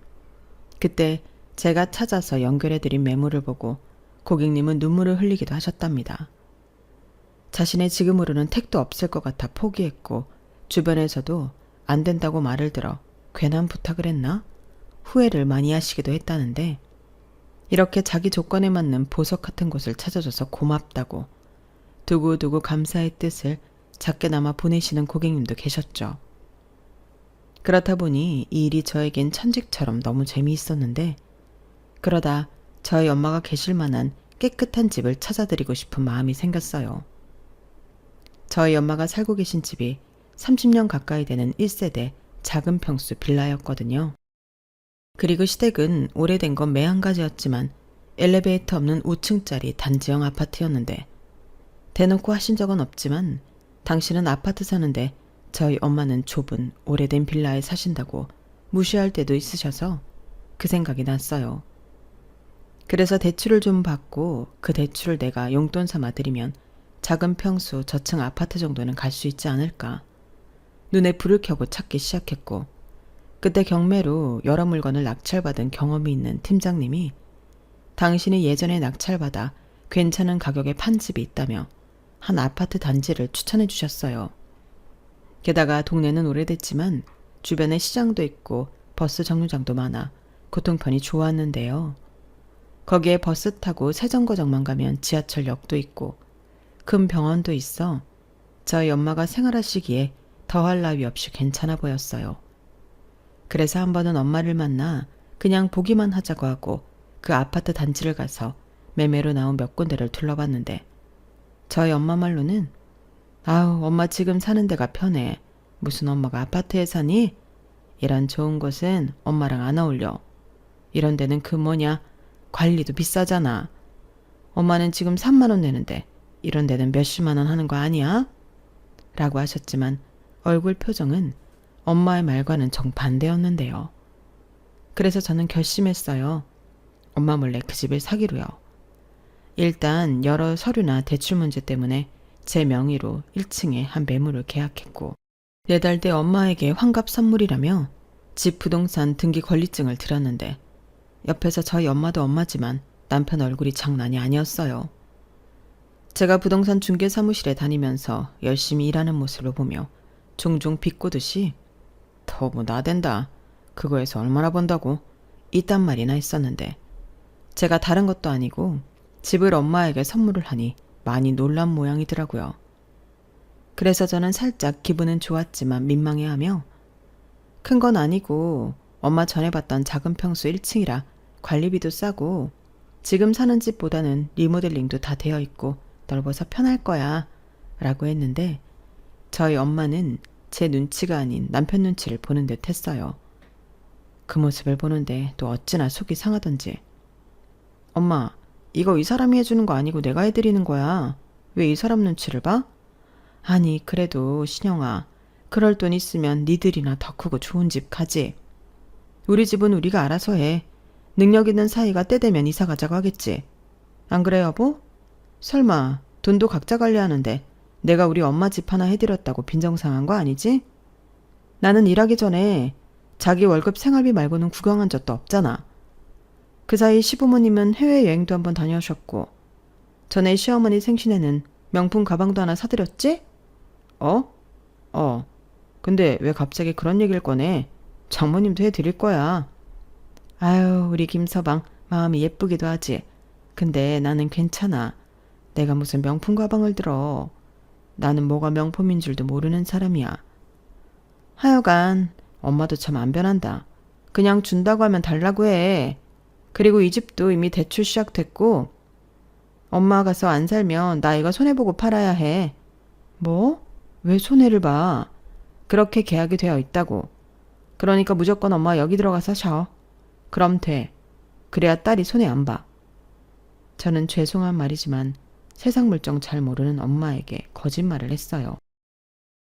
그때 제가 찾아서 연결해드린 매물을 보고 고객님은 눈물을 흘리기도 하셨답니다. 자신의 지금으로는 택도 없을 것 같아 포기했고, 주변에서도 안 된다고 말을 들어 괜한 부탁을 했나? 후회를 많이 하시기도 했다는데, 이렇게 자기 조건에 맞는 보석 같은 곳을 찾아줘서 고맙다고 두고두고 감사의 뜻을 작게나마 보내시는 고객님도 계셨죠. 그렇다 보니 이 일이 저에겐 천직처럼 너무 재미있었는데, 그러다 저희 엄마가 계실 만한 깨끗한 집을 찾아드리고 싶은 마음이 생겼어요. 저희 엄마가 살고 계신 집이 30년 가까이 되는 1세대 작은 평수 빌라였거든요. 그리고 시댁은 오래된 건 매한가지였지만 엘리베이터 없는 5층짜리 단지형 아파트였는데, 대놓고 하신 적은 없지만 당신은 아파트 사는데 저희 엄마는 좁은 오래된 빌라에 사신다고 무시할 때도 있으셔서 그 생각이 났어요. 그래서 대출을 좀 받고 그 대출을 내가 용돈 삼아 드리면 작은 평수 저층 아파트 정도는 갈 수 있지 않을까. 눈에 불을 켜고 찾기 시작했고, 그때 경매로 여러 물건을 낙찰받은 경험이 있는 팀장님이 당신이 예전에 낙찰받아 괜찮은 가격에 판 집이 있다며 한 아파트 단지를 추천해 주셨어요. 게다가 동네는 오래됐지만 주변에 시장도 있고 버스 정류장도 많아 교통편이 좋았는데요. 거기에 버스 타고 세정거장만 가면 지하철역도 있고 큰 병원도 있어 저희 엄마가 생활하시기에 더할 나위 없이 괜찮아 보였어요. 그래서 한 번은 엄마를 만나 그냥 보기만 하자고 하고 그 아파트 단지를 가서 매매로 나온 몇 군데를 둘러봤는데 저희 엄마 말로는 아우 엄마 지금 사는 데가 편해. 무슨 엄마가 아파트에 사니? 이런 좋은 곳은 엄마랑 안 어울려. 이런 데는 그 뭐냐 관리도 비싸잖아. 엄마는 지금 3만 원 내는데 이런 데는 몇십만 원 하는 거 아니야? 라고 하셨지만 얼굴 표정은 엄마의 말과는 정반대였는데요. 그래서 저는 결심했어요. 엄마 몰래 그 집을 사기로요. 일단 여러 서류나 대출 문제 때문에 제 명의로 1층에 한 매물을 계약했고 4달 뒤 엄마에게 환갑 선물이라며 집 부동산 등기 권리증을 드렸는데 옆에서 저희 엄마도 엄마지만 남편 얼굴이 장난이 아니었어요. 제가 부동산 중개 사무실에 다니면서 열심히 일하는 모습을 보며 종종 비꼬듯이 더 뭐 나댄다. 그거에서 얼마나 번다고? 이딴 말이나 했었는데 제가 다른 것도 아니고 집을 엄마에게 선물을 하니 많이 놀란 모양이더라고요. 그래서 저는 살짝 기분은 좋았지만 민망해하며 큰 건 아니고 엄마 전에 봤던 작은 평수 1층이라 관리비도 싸고 지금 사는 집보다는 리모델링도 다 되어 있고 넓어서 편할 거야 라고 했는데 저희 엄마는 제 눈치가 아닌 남편 눈치를 보는 듯 했어요. 그 모습을 보는데 또 어찌나 속이 상하던지 엄마 이거 이 사람이 해주는 거 아니고 내가 해드리는 거야. 왜 이 사람 눈치를 봐? 아니 그래도 신영아 그럴 돈 있으면 니들이나 더 크고 좋은 집 가지. 우리 집은 우리가 알아서 해. 능력 있는 사이가 때 되면 이사 가자고 하겠지. 안 그래 여보? 설마 돈도 각자 관리하는데 내가 우리 엄마 집 하나 해드렸다고 빈정상한 거 아니지? 나는 일하기 전에 자기 월급 생활비 말고는 구경한 적도 없잖아. 그 사이 시부모님은 해외여행도 한번 다녀오셨고 전에 시어머니 생신에는 명품 가방도 하나 사드렸지? 근데 왜 갑자기 그런 얘기를 꺼내? 장모님도 해드릴 거야. 아유 우리 김서방 마음이 예쁘기도 하지. 근데 나는 괜찮아. 내가 무슨 명품 가방을 들어. 나는 뭐가 명품인 줄도 모르는 사람이야. 하여간 엄마도 참 안 변한다. 그냥 준다고 하면 달라고 해. 그리고 이 집도 이미 대출 시작됐고 엄마 가서 안 살면 나 이거 손해보고 팔아야 해. 뭐? 왜 손해를 봐? 그렇게 계약이 되어 있다고. 그러니까 무조건 엄마 여기 들어가서 쉬어. 그럼 돼. 그래야 딸이 손해 안 봐. 저는 죄송한 말이지만 세상 물정 잘 모르는 엄마에게 거짓말을 했어요.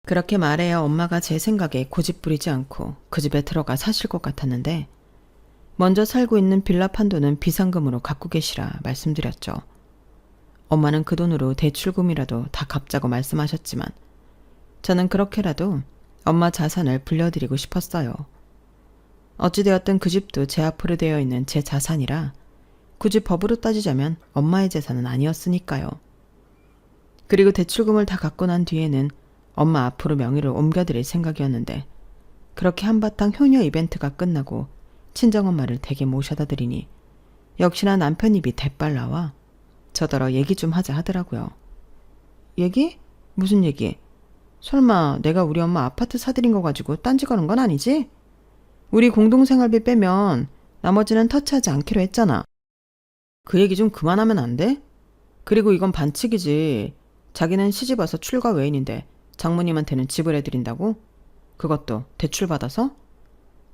그렇게 말해야 엄마가 제 생각에 고집 부리지 않고 그 집에 들어가 사실 것 같았는데 먼저 살고 있는 빌라 판도는 비상금으로 갖고 계시라 말씀드렸죠. 엄마는 그 돈으로 대출금이라도 다 갚자고 말씀하셨지만 저는 그렇게라도 엄마 자산을 불려드리고 싶었어요. 어찌되었든 그 집도 제 앞으로 되어 있는 제 자산이라 굳이 법으로 따지자면 엄마의 재산은 아니었으니까요. 그리고 대출금을 다 갚고 난 뒤에는 엄마 앞으로 명의를 옮겨드릴 생각이었는데 그렇게 한바탕 효녀 이벤트가 끝나고 친정엄마를 댁에 모셔다 드리니 역시나 남편 입이 대빨 나와 저더러 얘기 좀 하자 하더라고요. 얘기? 무슨 얘기? 설마 내가 우리 엄마 아파트 사드린 거 가지고 딴지 거는 건 아니지? 우리 공동생활비 빼면 나머지는 터치하지 않기로 했잖아. 그 얘기 좀 그만하면 안 돼? 그리고 이건 반칙이지. 자기는 시집와서 출가 외인인데 장모님한테는 집을 해드린다고? 그것도 대출받아서?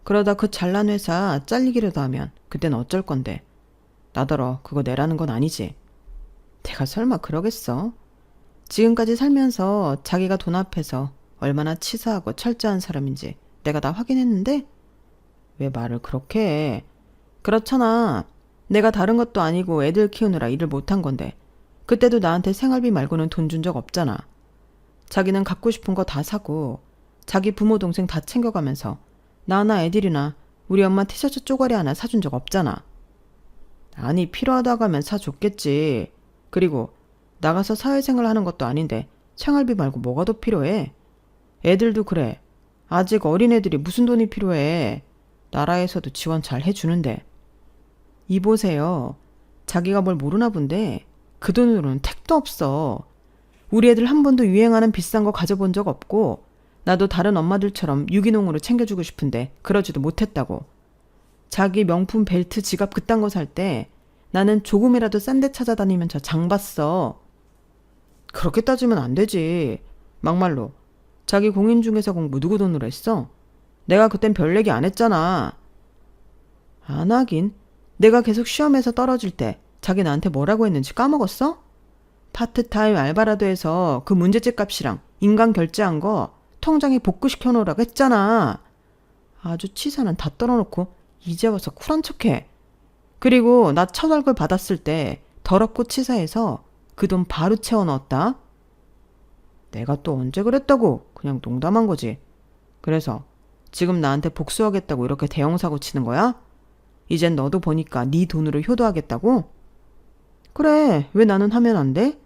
그러다 그 잘난 회사 잘리기라도 하면 그땐 어쩔 건데. 나더러 그거 내라는 건 아니지. 내가 설마 그러겠어? 지금까지 살면서 자기가 돈 앞에서 얼마나 치사하고 철저한 사람인지 내가 다 확인했는데? 왜 말을 그렇게 해? 그렇잖아. 내가 다른 것도 아니고 애들 키우느라 일을 못한 건데 그때도 나한테 생활비 말고는 돈 준 적 없잖아. 자기는 갖고 싶은 거 다 사고 자기 부모 동생 다 챙겨가면서 나나 애들이나 우리 엄마 티셔츠 쪼가리 하나 사준 적 없잖아. 아니 필요하다고 하면 사줬겠지. 그리고 나가서 사회생활 하는 것도 아닌데 생활비 말고 뭐가 더 필요해? 애들도 그래. 아직 어린애들이 무슨 돈이 필요해. 나라에서도 지원 잘 해주는데. 이보세요. 자기가 뭘 모르나 본데 그 돈으로는 택도 없어. 우리 애들 한 번도 유행하는 비싼 거 가져본 적 없고 나도 다른 엄마들처럼 유기농으로 챙겨주고 싶은데 그러지도 못했다고. 자기 명품 벨트, 지갑 그딴 거 살 때 나는 조금이라도 싼 데 찾아다니면서 장 봤어. 그렇게 따지면 안 되지. 막말로. 자기 공인중개사 공부 누구 돈으로 했어? 내가 그땐 별 얘기 안 했잖아. 안 하긴. 내가 계속 시험에서 떨어질 때 자기 나한테 뭐라고 했는지 까먹었어? 파트타임 알바라도 해서 그 문제집 값이랑 인간 결제한 거 통장에 복구시켜 놓으라고 했잖아. 아주 치사는 다 떨어놓고 이제 와서 쿨한 척해. 그리고 나 첫 월급 받았을 때 더럽고 치사해서 그 돈 바로 채워 넣었다. 내가 또 언제 그랬다고. 그냥 농담한 거지. 그래서 지금 나한테 복수하겠다고 이렇게 대형사고 치는 거야? 이젠 너도 보니까 네 돈으로 효도하겠다고? 그래, 왜 나는 하면 안 돼?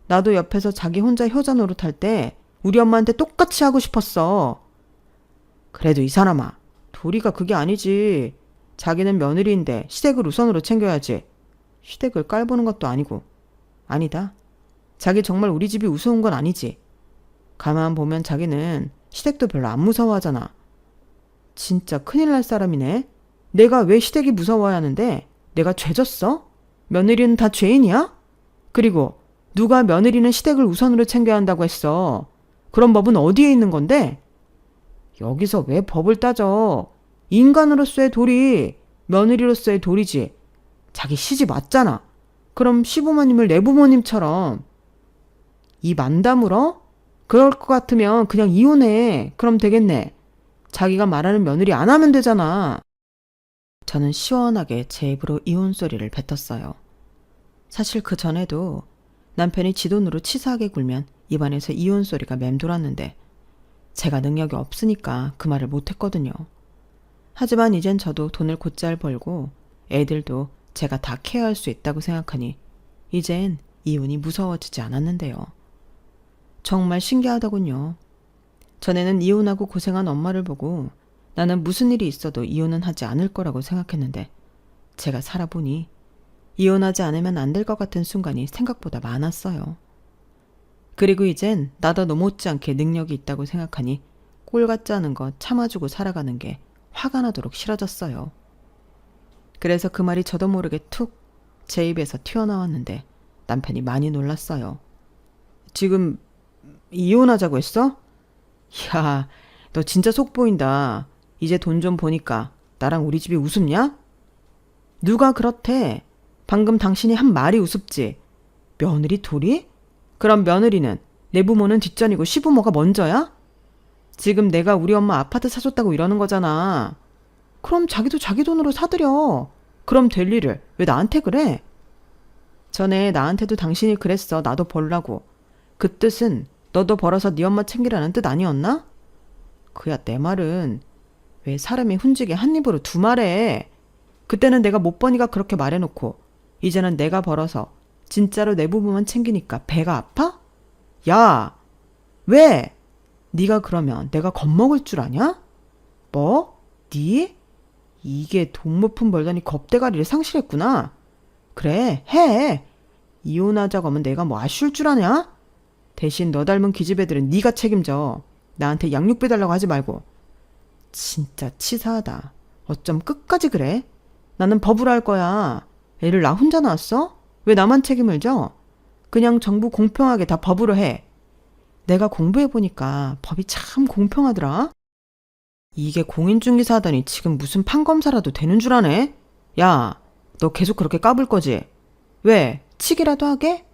나도 옆에서 자기 혼자 효자 노릇할 때 우리 엄마한테 똑같이 하고 싶었어. 그래도 이 사람아, 도리가 그게 아니지. 자기는 며느리인데 시댁을 우선으로 챙겨야지. 시댁을 깔보는 것도 아니고. 아니다. 자기 정말 우리 집이 우스운 건 아니지. 가만 보면 자기는 시댁도 별로 안 무서워하잖아. 진짜 큰일 날 사람이네. 내가 왜 시댁이 무서워야 하는데? 내가 죄졌어? 며느리는 다 죄인이야? 그리고 누가 며느리는 시댁을 우선으로 챙겨야 한다고 했어? 그런 법은 어디에 있는 건데? 여기서 왜 법을 따져? 인간으로서의 도리, 며느리로서의 도리지. 자기 시집 왔잖아. 그럼 시부모님을 내 부모님처럼. 입 안 다물어? 그럴 것 같으면 그냥 이혼해. 그럼 되겠네. 자기가 말하는 며느리 안 하면 되잖아. 저는 시원하게 제 입으로 이혼 소리를 뱉었어요. 사실 그 전에도 남편이 지 돈으로 치사하게 굴면 입안에서 이혼 소리가 맴돌았는데 제가 능력이 없으니까 그 말을 못했거든요. 하지만 이젠 저도 돈을 곧잘 벌고 애들도 제가 다 케어할 수 있다고 생각하니 이젠 이혼이 무서워지지 않았는데요. 정말 신기하더군요. 전에는 이혼하고 고생한 엄마를 보고 나는 무슨 일이 있어도 이혼은 하지 않을 거라고 생각했는데 제가 살아보니 이혼하지 않으면 안 될 것 같은 순간이 생각보다 많았어요. 그리고 이젠 나도 너 못지않게 능력이 있다고 생각하니 꼴 같지 않은 거 참아주고 살아가는 게 화가 나도록 싫어졌어요. 그래서 그 말이 저도 모르게 툭 제 입에서 튀어나왔는데 남편이 많이 놀랐어요. 지금 이혼하자고 했어? 야, 너 진짜 속 보인다. 이제 돈 좀 보니까 나랑 우리 집이 우습냐? 누가 그렇대? 방금 당신이 한 말이 우습지. 며느리 둘이? 그럼 며느리는 내 부모는 뒷전이고 시부모가 먼저야? 지금 내가 우리 엄마 아파트 사줬다고 이러는 거잖아. 그럼 자기도 자기 돈으로 사드려. 그럼 될 일을 왜 나한테 그래? 전에 나한테도 당신이 그랬어. 나도 벌라고. 그 뜻은 너도 벌어서 네 엄마 챙기라는 뜻 아니었나? 그야 내 말은 왜 사람이 훈직에 한 입으로 두 말해. 그때는 내가 못 버니까 그렇게 말해놓고 이제는 내가 벌어서 진짜로 내 부부만 챙기니까 배가 아파? 야, 왜? 네가 그러면 내가 겁먹을 줄 아냐? 뭐? 네? 이게 돈 못 푼 벌더니 겁대가리를 상실했구나. 그래, 해. 이혼하자고 하면 내가 뭐 아쉬울 줄 아냐? 대신 너 닮은 기집애들은 네가 책임져. 나한테 양육 배달라고 하지 말고. 진짜 치사하다. 어쩜 끝까지 그래? 나는 법으로 할 거야. 애를 나 혼자 낳았어? 왜 나만 책임을 져? 그냥 정부 공평하게 다 법으로 해. 내가 공부해보니까 법이 참 공평하더라. 이게 공인중개사 하다니 지금 무슨 판검사라도 되는 줄 아네? 야, 너 계속 그렇게 까불 거지? 왜? 치기라도 하게?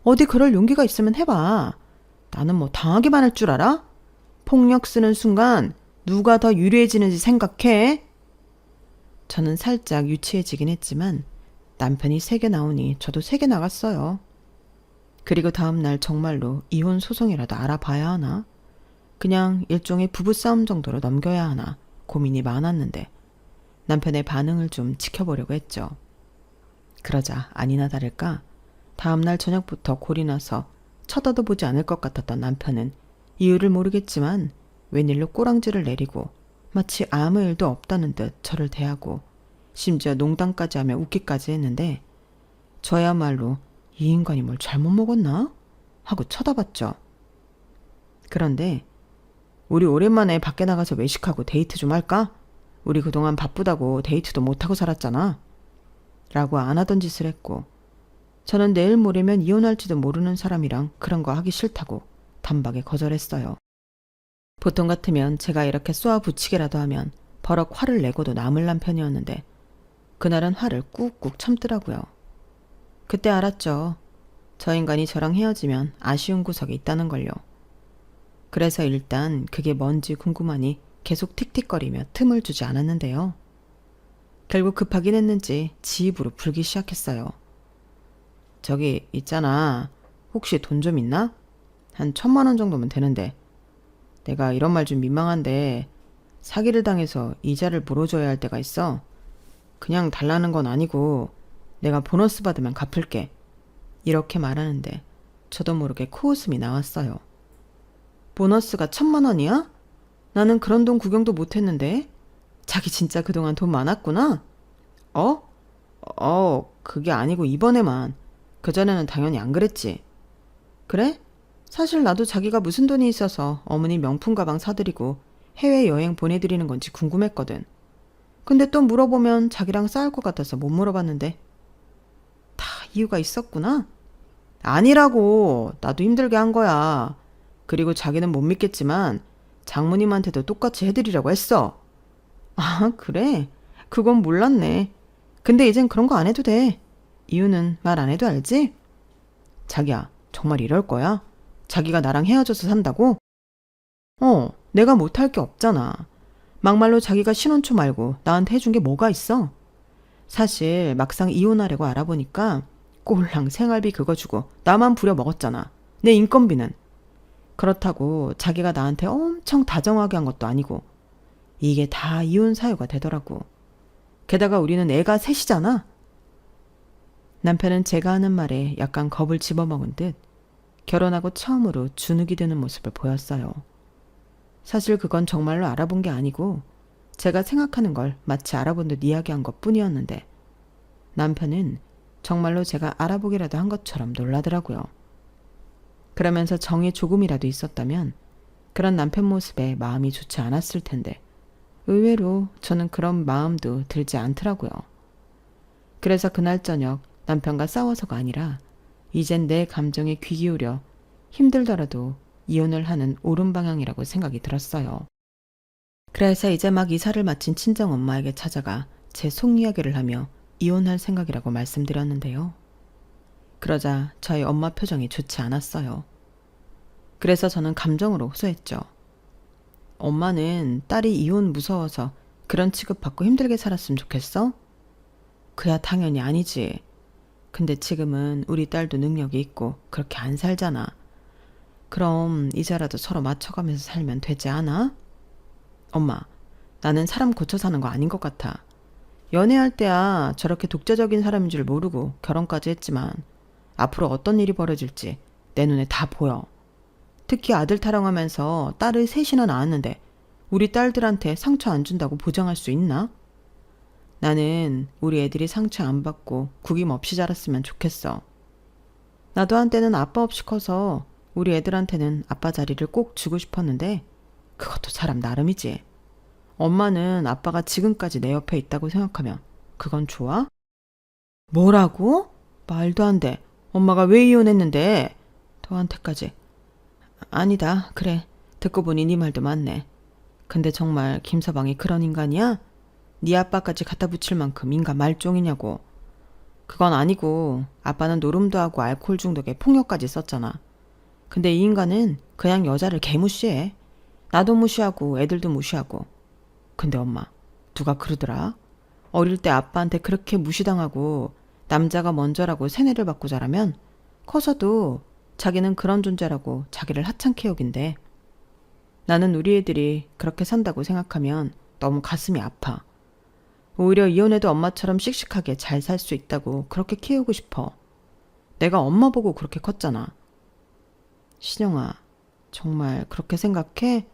어디 그럴 용기가 있으면 해봐. 나는 뭐 당하기만 할 줄 알아? 폭력 쓰는 순간 누가 더 유리해지는지 생각해. 저는 살짝 유치해지긴 했지만 남편이 세게 나오니 저도 세게 나갔어요. 그리고 다음날 정말로 이혼 소송이라도 알아봐야 하나? 그냥 일종의 부부싸움 정도로 넘겨야 하나 고민이 많았는데 남편의 반응을 좀 지켜보려고 했죠. 그러자 아니나 다를까 다음날 저녁부터 골이 나서 쳐다도 보지 않을 것 같았던 남편은 이유를 모르겠지만 웬일로 꼬랑지를 내리고 마치 아무 일도 없다는 듯 저를 대하고 심지어 농담까지 하며 웃기까지 했는데 저야말로 이 인간이 뭘 잘못 먹었나? 하고 쳐다봤죠. 그런데 우리 오랜만에 밖에 나가서 외식하고 데이트 좀 할까? 우리 그동안 바쁘다고 데이트도 못하고 살았잖아. 라고 안 하던 짓을 했고 저는 내일 모레면 이혼할지도 모르는 사람이랑 그런 거 하기 싫다고 단박에 거절했어요. 보통 같으면 제가 이렇게 쏘아붙이기라도 하면 버럭 화를 내고도 남을 남편이었는데 그날은 화를 꾹꾹 참더라고요. 그때 알았죠. 저 인간이 저랑 헤어지면 아쉬운 구석이 있다는 걸요. 그래서 일단 그게 뭔지 궁금하니 계속 틱틱거리며 틈을 주지 않았는데요. 결국 급하긴 했는지 지 입으로 불기 시작했어요. 저기 있잖아. 혹시 돈 좀 있나? 한 1,000만 원 정도면 되는데. 내가 이런 말 좀 민망한데 사기를 당해서 이자를 물어줘야 할 때가 있어. 그냥 달라는 건 아니고 내가 보너스 받으면 갚을게. 이렇게 말하는데 저도 모르게 코웃음이 나왔어요. 보너스가 1,000만 원이야? 나는 그런 돈 구경도 못했는데. 자기 진짜 그동안 돈 많았구나? 그게 아니고 이번에만. 그전에는 당연히 안 그랬지. 그래? 사실 나도 자기가 무슨 돈이 있어서 어머니 명품 가방 사드리고 해외여행 보내드리는 건지 궁금했거든. 근데 또 물어보면 자기랑 싸울 것 같아서 못 물어봤는데. 다 이유가 있었구나? 아니라고. 나도 힘들게 한 거야. 그리고 자기는 못 믿겠지만 장모님한테도 똑같이 해드리라고 했어. 아, 그래? 그건 몰랐네. 근데 이젠 그런 거 안 해도 돼. 이유는 말 안 해도 알지? 자기야, 정말 이럴 거야? 자기가 나랑 헤어져서 산다고? 내가 못할 게 없잖아. 막말로 자기가 신혼초 말고 나한테 해준 게 뭐가 있어? 사실 막상 이혼하려고 알아보니까 꼴랑 생활비 그거 주고 나만 부려먹었잖아. 내 인건비는. 그렇다고 자기가 나한테 엄청 다정하게 한 것도 아니고 이게 다 이혼 사유가 되더라고. 게다가 우리는 애가 셋이잖아. 남편은 제가 하는 말에 약간 겁을 집어먹은 듯 결혼하고 처음으로 주눅이 드는 모습을 보였어요. 사실 그건 정말로 알아본 게 아니고 제가 생각하는 걸 마치 알아본 듯 이야기한 것 뿐이었는데 남편은 정말로 제가 알아보기라도 한 것처럼 놀라더라고요. 그러면서 정이 조금이라도 있었다면 그런 남편 모습에 마음이 좋지 않았을 텐데 의외로 저는 그런 마음도 들지 않더라고요. 그래서 그날 저녁 남편과 싸워서가 아니라 이젠 내 감정에 귀 기울여 힘들더라도 이혼을 하는 옳은 방향이라고 생각이 들었어요. 그래서 이제 막 이사를 마친 친정엄마에게 찾아가 제 속이야기를 하며 이혼할 생각이라고 말씀드렸는데요. 그러자 저희 엄마 표정이 좋지 않았어요. 그래서 저는 감정으로 호소했죠. 엄마는 딸이 이혼 무서워서 그런 취급받고 힘들게 살았으면 좋겠어? 그야 당연히 아니지. 근데 지금은 우리 딸도 능력이 있고 그렇게 안 살잖아. 그럼 이제라도 서로 맞춰가면서 살면 되지 않아? 엄마, 나는 사람 고쳐 사는 거 아닌 것 같아. 연애할 때야 저렇게 독재적인 사람인 줄 모르고 결혼까지 했지만 앞으로 어떤 일이 벌어질지 내 눈에 다 보여. 특히 아들 타령하면서 딸을 셋이나 낳았는데 우리 딸들한테 상처 안 준다고 보장할 수 있나? 나는 우리 애들이 상처 안 받고 구김 없이 자랐으면 좋겠어. 나도 한때는 아빠 없이 커서 우리 애들한테는 아빠 자리를 꼭 주고 싶었는데 그것도 사람 나름이지. 엄마는 아빠가 지금까지 내 옆에 있다고 생각하면 그건 좋아? 뭐라고? 말도 안 돼. 엄마가 왜 이혼했는데? 너한테까지. 아니다. 그래. 듣고 보니 네 말도 맞네. 근데 정말 김서방이 그런 인간이야? 네 아빠까지 갖다 붙일 만큼 인간 말종이냐고. 그건 아니고 아빠는 노름도 하고 알코올 중독에 폭력까지 썼잖아. 근데 이 인간은 그냥 여자를 개무시해. 나도 무시하고 애들도 무시하고. 근데 엄마, 누가 그러더라? 어릴 때 아빠한테 그렇게 무시당하고 남자가 먼저라고 세뇌를 받고 자라면 커서도 자기는 그런 존재라고 자기를 하찮게 여긴대. 나는 우리 애들이 그렇게 산다고 생각하면 너무 가슴이 아파. 오히려 이혼해도 엄마처럼 씩씩하게 잘 살 수 있다고 그렇게 키우고 싶어. 내가 엄마 보고 그렇게 컸잖아. 신영아, 정말 그렇게 생각해?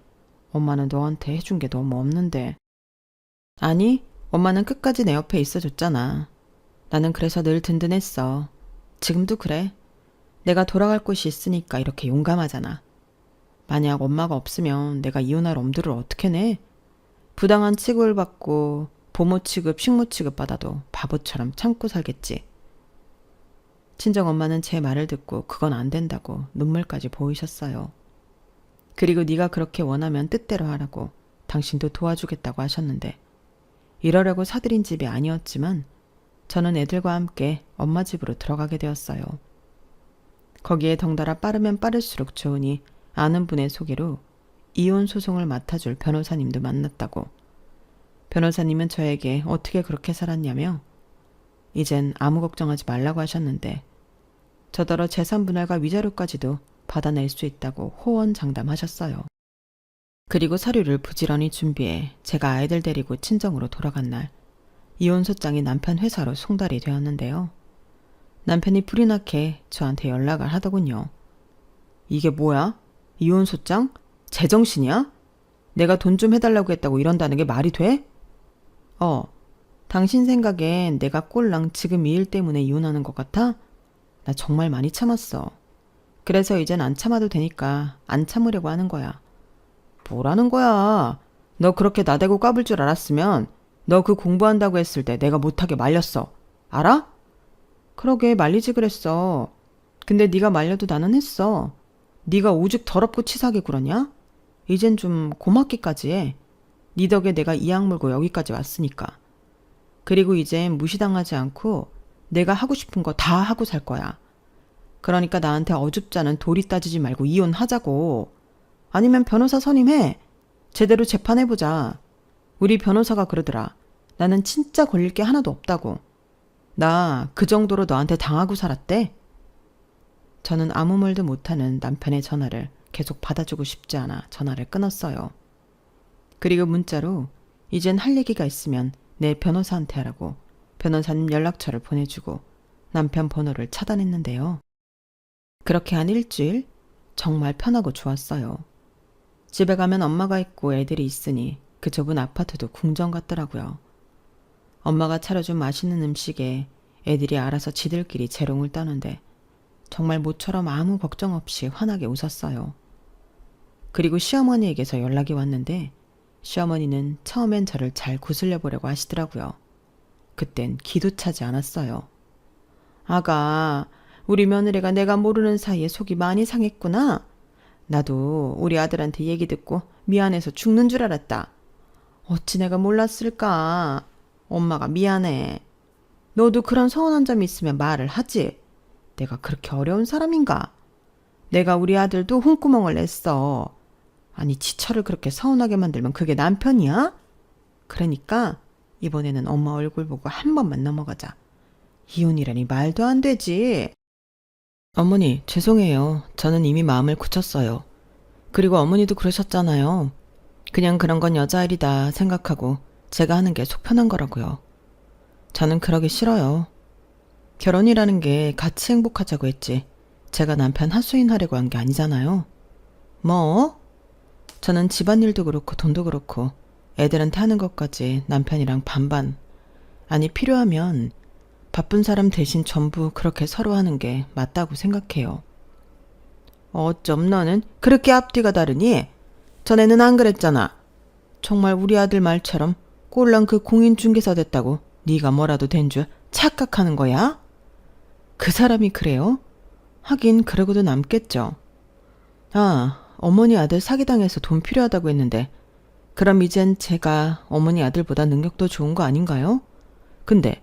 엄마는 너한테 해준 게 너무 없는데. 아니, 엄마는 끝까지 내 옆에 있어줬잖아. 나는 그래서 늘 든든했어. 지금도 그래. 내가 돌아갈 곳이 있으니까 이렇게 용감하잖아. 만약 엄마가 없으면 내가 이혼할 엄두를 어떻게 내? 부당한 취급을 받고 부모 취급, 식모 취급 받아도 바보처럼 참고 살겠지. 친정엄마는 제 말을 듣고 그건 안 된다고 눈물까지 보이셨어요. 그리고 네가 그렇게 원하면 뜻대로 하라고 당신도 도와주겠다고 하셨는데 이러려고 사들인 집이 아니었지만 저는 애들과 함께 엄마 집으로 들어가게 되었어요. 거기에 덩달아 빠르면 빠를수록 좋으니 아는 분의 소개로 이혼 소송을 맡아줄 변호사님도 만났다고. 변호사님은 저에게 어떻게 그렇게 살았냐며 이젠 아무 걱정하지 말라고 하셨는데 저더러 재산 분할과 위자료까지도 받아낼 수 있다고 호언장담하셨어요. 그리고 서류를 부지런히 준비해 제가 아이들 데리고 친정으로 돌아간 날 이혼소장이 남편 회사로 송달이 되었는데요. 남편이 불이 나게 저한테 연락을 하더군요. 이게 뭐야? 이혼소장? 제정신이야? 내가 돈 좀 해달라고 했다고 이런다는 게 말이 돼? 당신 생각엔 내가 꼴랑 지금 이 일 때문에 이혼하는 것 같아? 나 정말 많이 참았어. 그래서 이젠 안 참아도 되니까 안 참으려고 하는 거야. 뭐라는 거야? 너 그렇게 나대고 까불 줄 알았으면 너 그 공부한다고 했을 때 내가 못하게 말렸어. 알아? 그러게 말리지 그랬어. 근데 네가 말려도 나는 했어. 네가 오죽 더럽고 치사하게 굴었냐? 이젠 좀 고맙기까지 해. 네 덕에 내가 이악 물고 여기까지 왔으니까. 그리고 이젠 무시당하지 않고 내가 하고 싶은 거 다 하고 살 거야. 그러니까 나한테 어줍잖은 도리 따지지 말고 이혼하자고. 아니면 변호사 선임해. 제대로 재판해보자. 우리 변호사가 그러더라. 나는 진짜 걸릴 게 하나도 없다고. 나 그 정도로 너한테 당하고 살았대. 저는 아무 말도 못하는 남편의 전화를 계속 받아주고 싶지 않아 전화를 끊었어요. 그리고 문자로 이젠 할 얘기가 있으면 내 변호사한테 하라고 변호사님 연락처를 보내주고 남편 번호를 차단했는데요. 그렇게 한 일주일 정말 편하고 좋았어요. 집에 가면 엄마가 있고 애들이 있으니 그 좁은 아파트도 궁전 같더라고요. 엄마가 차려준 맛있는 음식에 애들이 알아서 지들끼리 재롱을 떠는데 정말 모처럼 아무 걱정 없이 환하게 웃었어요. 그리고 시어머니에게서 연락이 왔는데 시어머니는 처음엔 저를 잘 구슬려 보려고 하시더라고요. 그땐 기도 차지 않았어요. 아가, 우리 며느리가 내가 모르는 사이에 속이 많이 상했구나. 나도 우리 아들한테 얘기 듣고 미안해서 죽는 줄 알았다. 어찌 내가 몰랐을까. 엄마가 미안해. 너도 그런 서운한 점이 있으면 말을 하지. 내가 그렇게 어려운 사람인가? 내가 우리 아들도 홍구멍을 냈어. 아니 지철을 그렇게 서운하게 만들면 그게 남편이야? 그러니까 이번에는 엄마 얼굴 보고 한 번만 넘어가자. 이혼이라니 말도 안 되지. 어머니 죄송해요. 저는 이미 마음을 굳혔어요. 그리고 어머니도 그러셨잖아요. 그냥 그런 건 여자일이다 생각하고 제가 하는 게 속 편한 거라고요. 저는 그러기 싫어요. 결혼이라는 게 같이 행복하자고 했지 제가 남편 하수인 하려고 한 게 아니잖아요. 뭐? 저는 집안일도 그렇고 돈도 그렇고 애들한테 하는 것까지 남편이랑 반반. 아니 필요하면 바쁜 사람 대신 전부 그렇게 서로 하는 게 맞다고 생각해요. 어쩜 너는 그렇게 앞뒤가 다르니? 전에는 안 그랬잖아. 정말 우리 아들 말처럼 꼴랑 그 공인중개사 됐다고 네가 뭐라도 된 줄 착각하는 거야? 그 사람이 그래요? 하긴 그러고도 남겠죠. 아, 어머니 아들 사기당해서 돈 필요하다고 했는데 그럼 이젠 제가 어머니 아들보다 능력도 좋은 거 아닌가요? 근데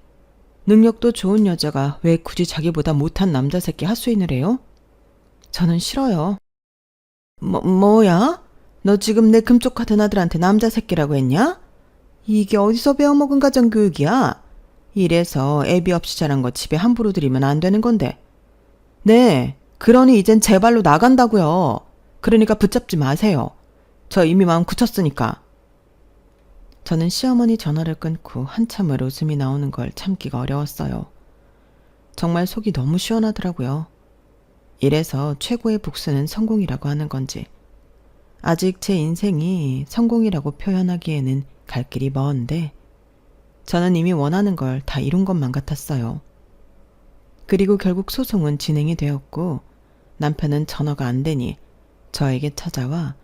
능력도 좋은 여자가 왜 굳이 자기보다 못한 남자 새끼 하수인을 해요? 저는 싫어요. 뭐야? 너 지금 내 금쪽 같은 아들한테 남자 새끼라고 했냐? 이게 어디서 배워먹은 가정교육이야? 이래서 애비 없이 자란 거 집에 함부로 들이면 안 되는 건데. 네, 그러니 이젠 제 발로 나간다고요. 그러니까 붙잡지 마세요. 저 이미 마음 굳혔으니까. 저는 시어머니 전화를 끊고 한참을 웃음이 나오는 걸 참기가 어려웠어요. 정말 속이 너무 시원하더라고요. 이래서 최고의 복수는 성공이라고 하는 건지 아직 제 인생이 성공이라고 표현하기에는 갈 길이 먼데 저는 이미 원하는 걸 다 이룬 것만 같았어요. 그리고 결국 소송은 진행이 되었고 남편은 전화가 안 되니 저에게 찾아와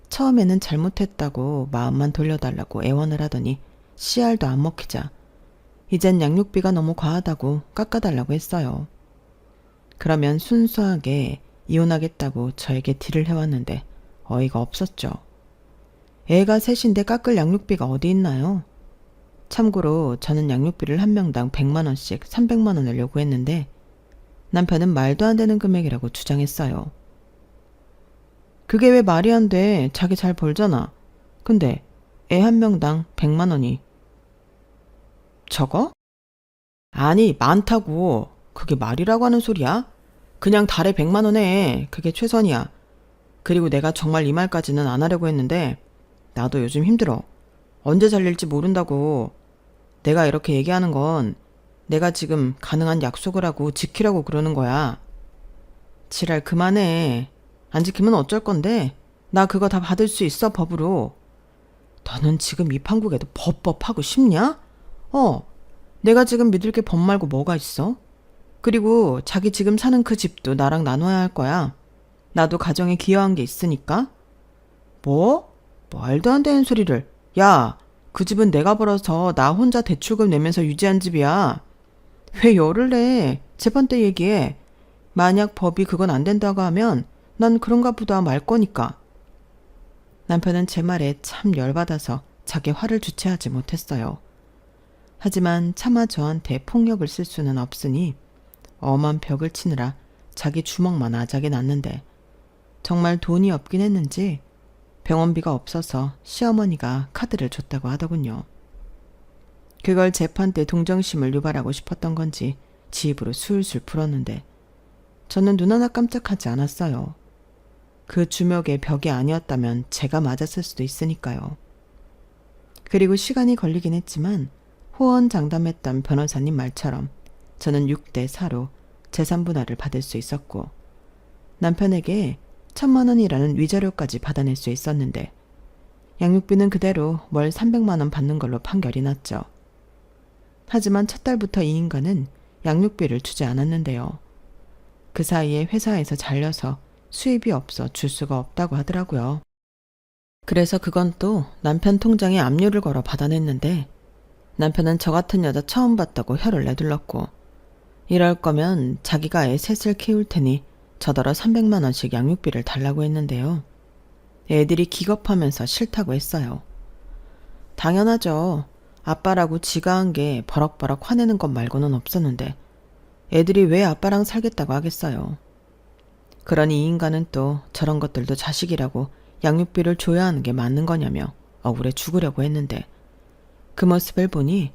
처음에는 잘못했다고 마음만 돌려달라고 애원을 하더니 씨알도 안 먹히자 이젠 양육비가 너무 과하다고 깎아달라고 했어요. 그러면 순수하게 이혼하겠다고 저에게 딜을 해왔는데 어이가 없었죠. 애가 셋인데 깎을 양육비가 어디 있나요? 참고로 저는 양육비를 한 명당 100만 원씩 300만 원을 요구했는데 남편은 말도 안 되는 금액이라고 주장했어요. 그게 왜 말이 안 돼? 자기 잘 벌잖아. 근데 애 한 명당 100만 원이 적어? 아니, 많다고. 그게 말이라고 하는 소리야? 그냥 달에 100만 원 해. 그게 최선이야. 그리고 내가 정말 이 말까지는 안 하려고 했는데 나도 요즘 힘들어. 언제 잘릴지 모른다고. 내가 이렇게 얘기하는 건 내가 지금 가능한 약속을 하고 지키려고 그러는 거야. 지랄 그만해. 안 지키면 어쩔 건데? 나 그거 다 받을 수 있어, 법으로. 너는 지금 이 판국에도 법하고 싶냐? 내가 지금 믿을 게 법 말고 뭐가 있어? 그리고 자기 지금 사는 그 집도 나랑 나눠야 할 거야. 나도 가정에 기여한 게 있으니까. 뭐? 말도 안 되는 소리를. 야, 그 집은 내가 벌어서 나 혼자 대출금 내면서 유지한 집이야. 왜 열을 내? 재판 때 얘기해. 만약 법이 그건 안 된다고 하면 난 그런가 보다 말 거니까. 남편은 제 말에 참 열받아서 자기 화를 주체하지 못했어요. 하지만 차마 저한테 폭력을 쓸 수는 없으니 엄한 벽을 치느라 자기 주먹만 아작이 났는데 정말 돈이 없긴 했는지 병원비가 없어서 시어머니가 카드를 줬다고 하더군요. 그걸 재판 때 동정심을 유발하고 싶었던 건지 지 입으로 술술 풀었는데 저는 눈 하나 깜짝하지 않았어요. 그 주먹의 벽이 아니었다면 제가 맞았을 수도 있으니까요. 그리고 시간이 걸리긴 했지만 호언장담했던 변호사님 말처럼 저는 6대 4로 재산 분할을 받을 수 있었고 남편에게 1,000만 원이라는 위자료까지 받아낼 수 있었는데 양육비는 그대로 월 300만 원 받는 걸로 판결이 났죠. 하지만 첫 달부터 이 인간은 양육비를 주지 않았는데요. 그 사이에 회사에서 잘려서 수입이 없어 줄 수가 없다고 하더라고요. 그래서 그건 또 남편 통장에 압류를 걸어 받아냈는데 남편은 저 같은 여자 처음 봤다고 혀를 내둘렀고 이럴 거면 자기가 애 셋을 키울 테니 저더러 300만 원씩 양육비를 달라고 했는데요. 애들이 기겁하면서 싫다고 했어요. 당연하죠. 아빠라고 지가 한 게 버럭버럭 화내는 것 말고는 없었는데 애들이 왜 아빠랑 살겠다고 하겠어요. 그러니 이 인간은 또 저런 것들도 자식이라고 양육비를 줘야 하는 게 맞는 거냐며 억울해 죽으려고 했는데 그 모습을 보니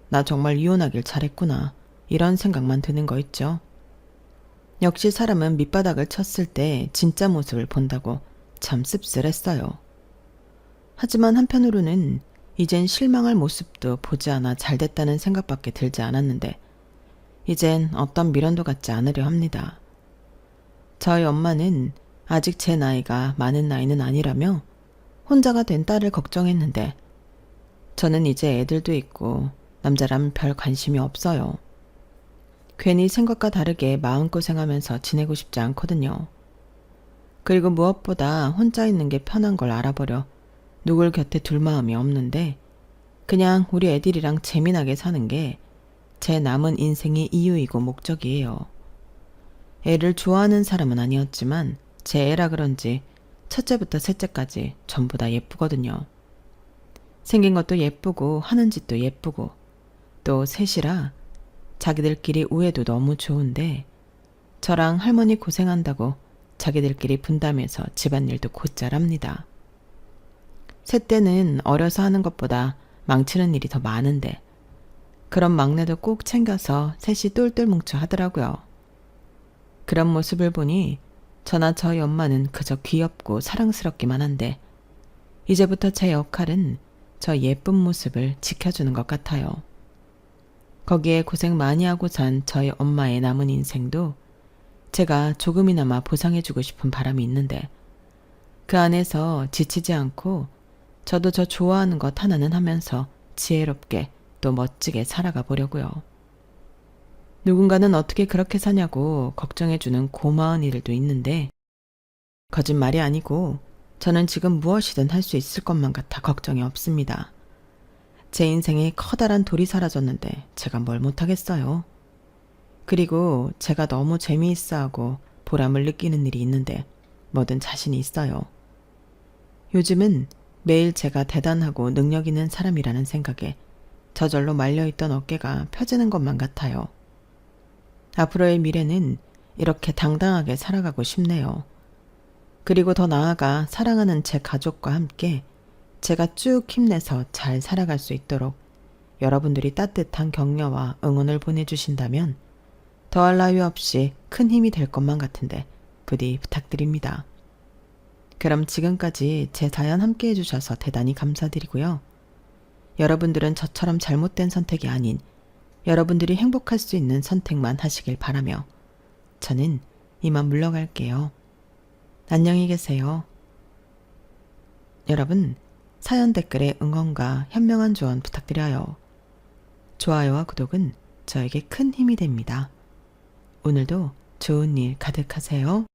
나 정말 이혼하길 잘했구나 이런 생각만 드는 거 있죠. 역시 사람은 밑바닥을 쳤을 때 진짜 모습을 본다고 참 씁쓸했어요. 하지만 한편으로는 이젠 실망할 모습도 보지 않아 잘됐다는 생각밖에 들지 않았는데 이젠 어떤 미련도 갖지 않으려 합니다. 저희 엄마는 아직 제 나이가 많은 나이는 아니라며 혼자가 된 딸을 걱정했는데 저는 이제 애들도 있고 남자라면 별 관심이 없어요. 괜히 생각과 다르게 마음고생하면서 지내고 싶지 않거든요. 그리고 무엇보다 혼자 있는 게 편한 걸 알아버려 누굴 곁에 둘 마음이 없는데 그냥 우리 애들이랑 재미나게 사는 게 제 남은 인생의 이유이고 목적이에요. 애를 좋아하는 사람은 아니었지만 제 애라 그런지 첫째부터 셋째까지 전부 다 예쁘거든요. 생긴 것도 예쁘고 하는 짓도 예쁘고 또 셋이라 자기들끼리 우애도 너무 좋은데 저랑 할머니 고생한다고 자기들끼리 분담해서 집안일도 곧잘 합니다. 셋째는 어려서 하는 것보다 망치는 일이 더 많은데 그런 막내도 꼭 챙겨서 셋이 똘똘 뭉쳐 하더라고요. 그런 모습을 보니 저나 저희 엄마는 그저 귀엽고 사랑스럽기만 한데 이제부터 제 역할은 저 예쁜 모습을 지켜주는 것 같아요. 거기에 고생 많이 하고 산 저희 엄마의 남은 인생도 제가 조금이나마 보상해주고 싶은 바람이 있는데 그 안에서 지치지 않고 저도 저 좋아하는 것 하나는 하면서 지혜롭게 또 멋지게 살아가 보려고요. 누군가는 어떻게 그렇게 사냐고 걱정해주는 고마운 일도 있는데 거짓말이 아니고 저는 지금 무엇이든 할 수 있을 것만 같아 걱정이 없습니다. 제 인생에 커다란 돌이 사라졌는데 제가 뭘 못하겠어요. 그리고 제가 너무 재미있어하고 보람을 느끼는 일이 있는데 뭐든 자신이 있어요. 요즘은 매일 제가 대단하고 능력 있는 사람이라는 생각에 저절로 말려있던 어깨가 펴지는 것만 같아요. 앞으로의 미래는 이렇게 당당하게 살아가고 싶네요. 그리고 더 나아가 사랑하는 제 가족과 함께 제가 쭉 힘내서 잘 살아갈 수 있도록 여러분들이 따뜻한 격려와 응원을 보내주신다면 더할 나위 없이 큰 힘이 될 것만 같은데 부디 부탁드립니다. 그럼 지금까지 제 사연 함께 해주셔서 대단히 감사드리고요. 여러분들은 저처럼 잘못된 선택이 아닌 여러분들이 행복할 수 있는 선택만 하시길 바라며 저는 이만 물러갈게요. 안녕히 계세요. 여러분, 사연 댓글에 응원과 현명한 조언 부탁드려요. 좋아요와 구독은 저에게 큰 힘이 됩니다. 오늘도 좋은 일 가득하세요.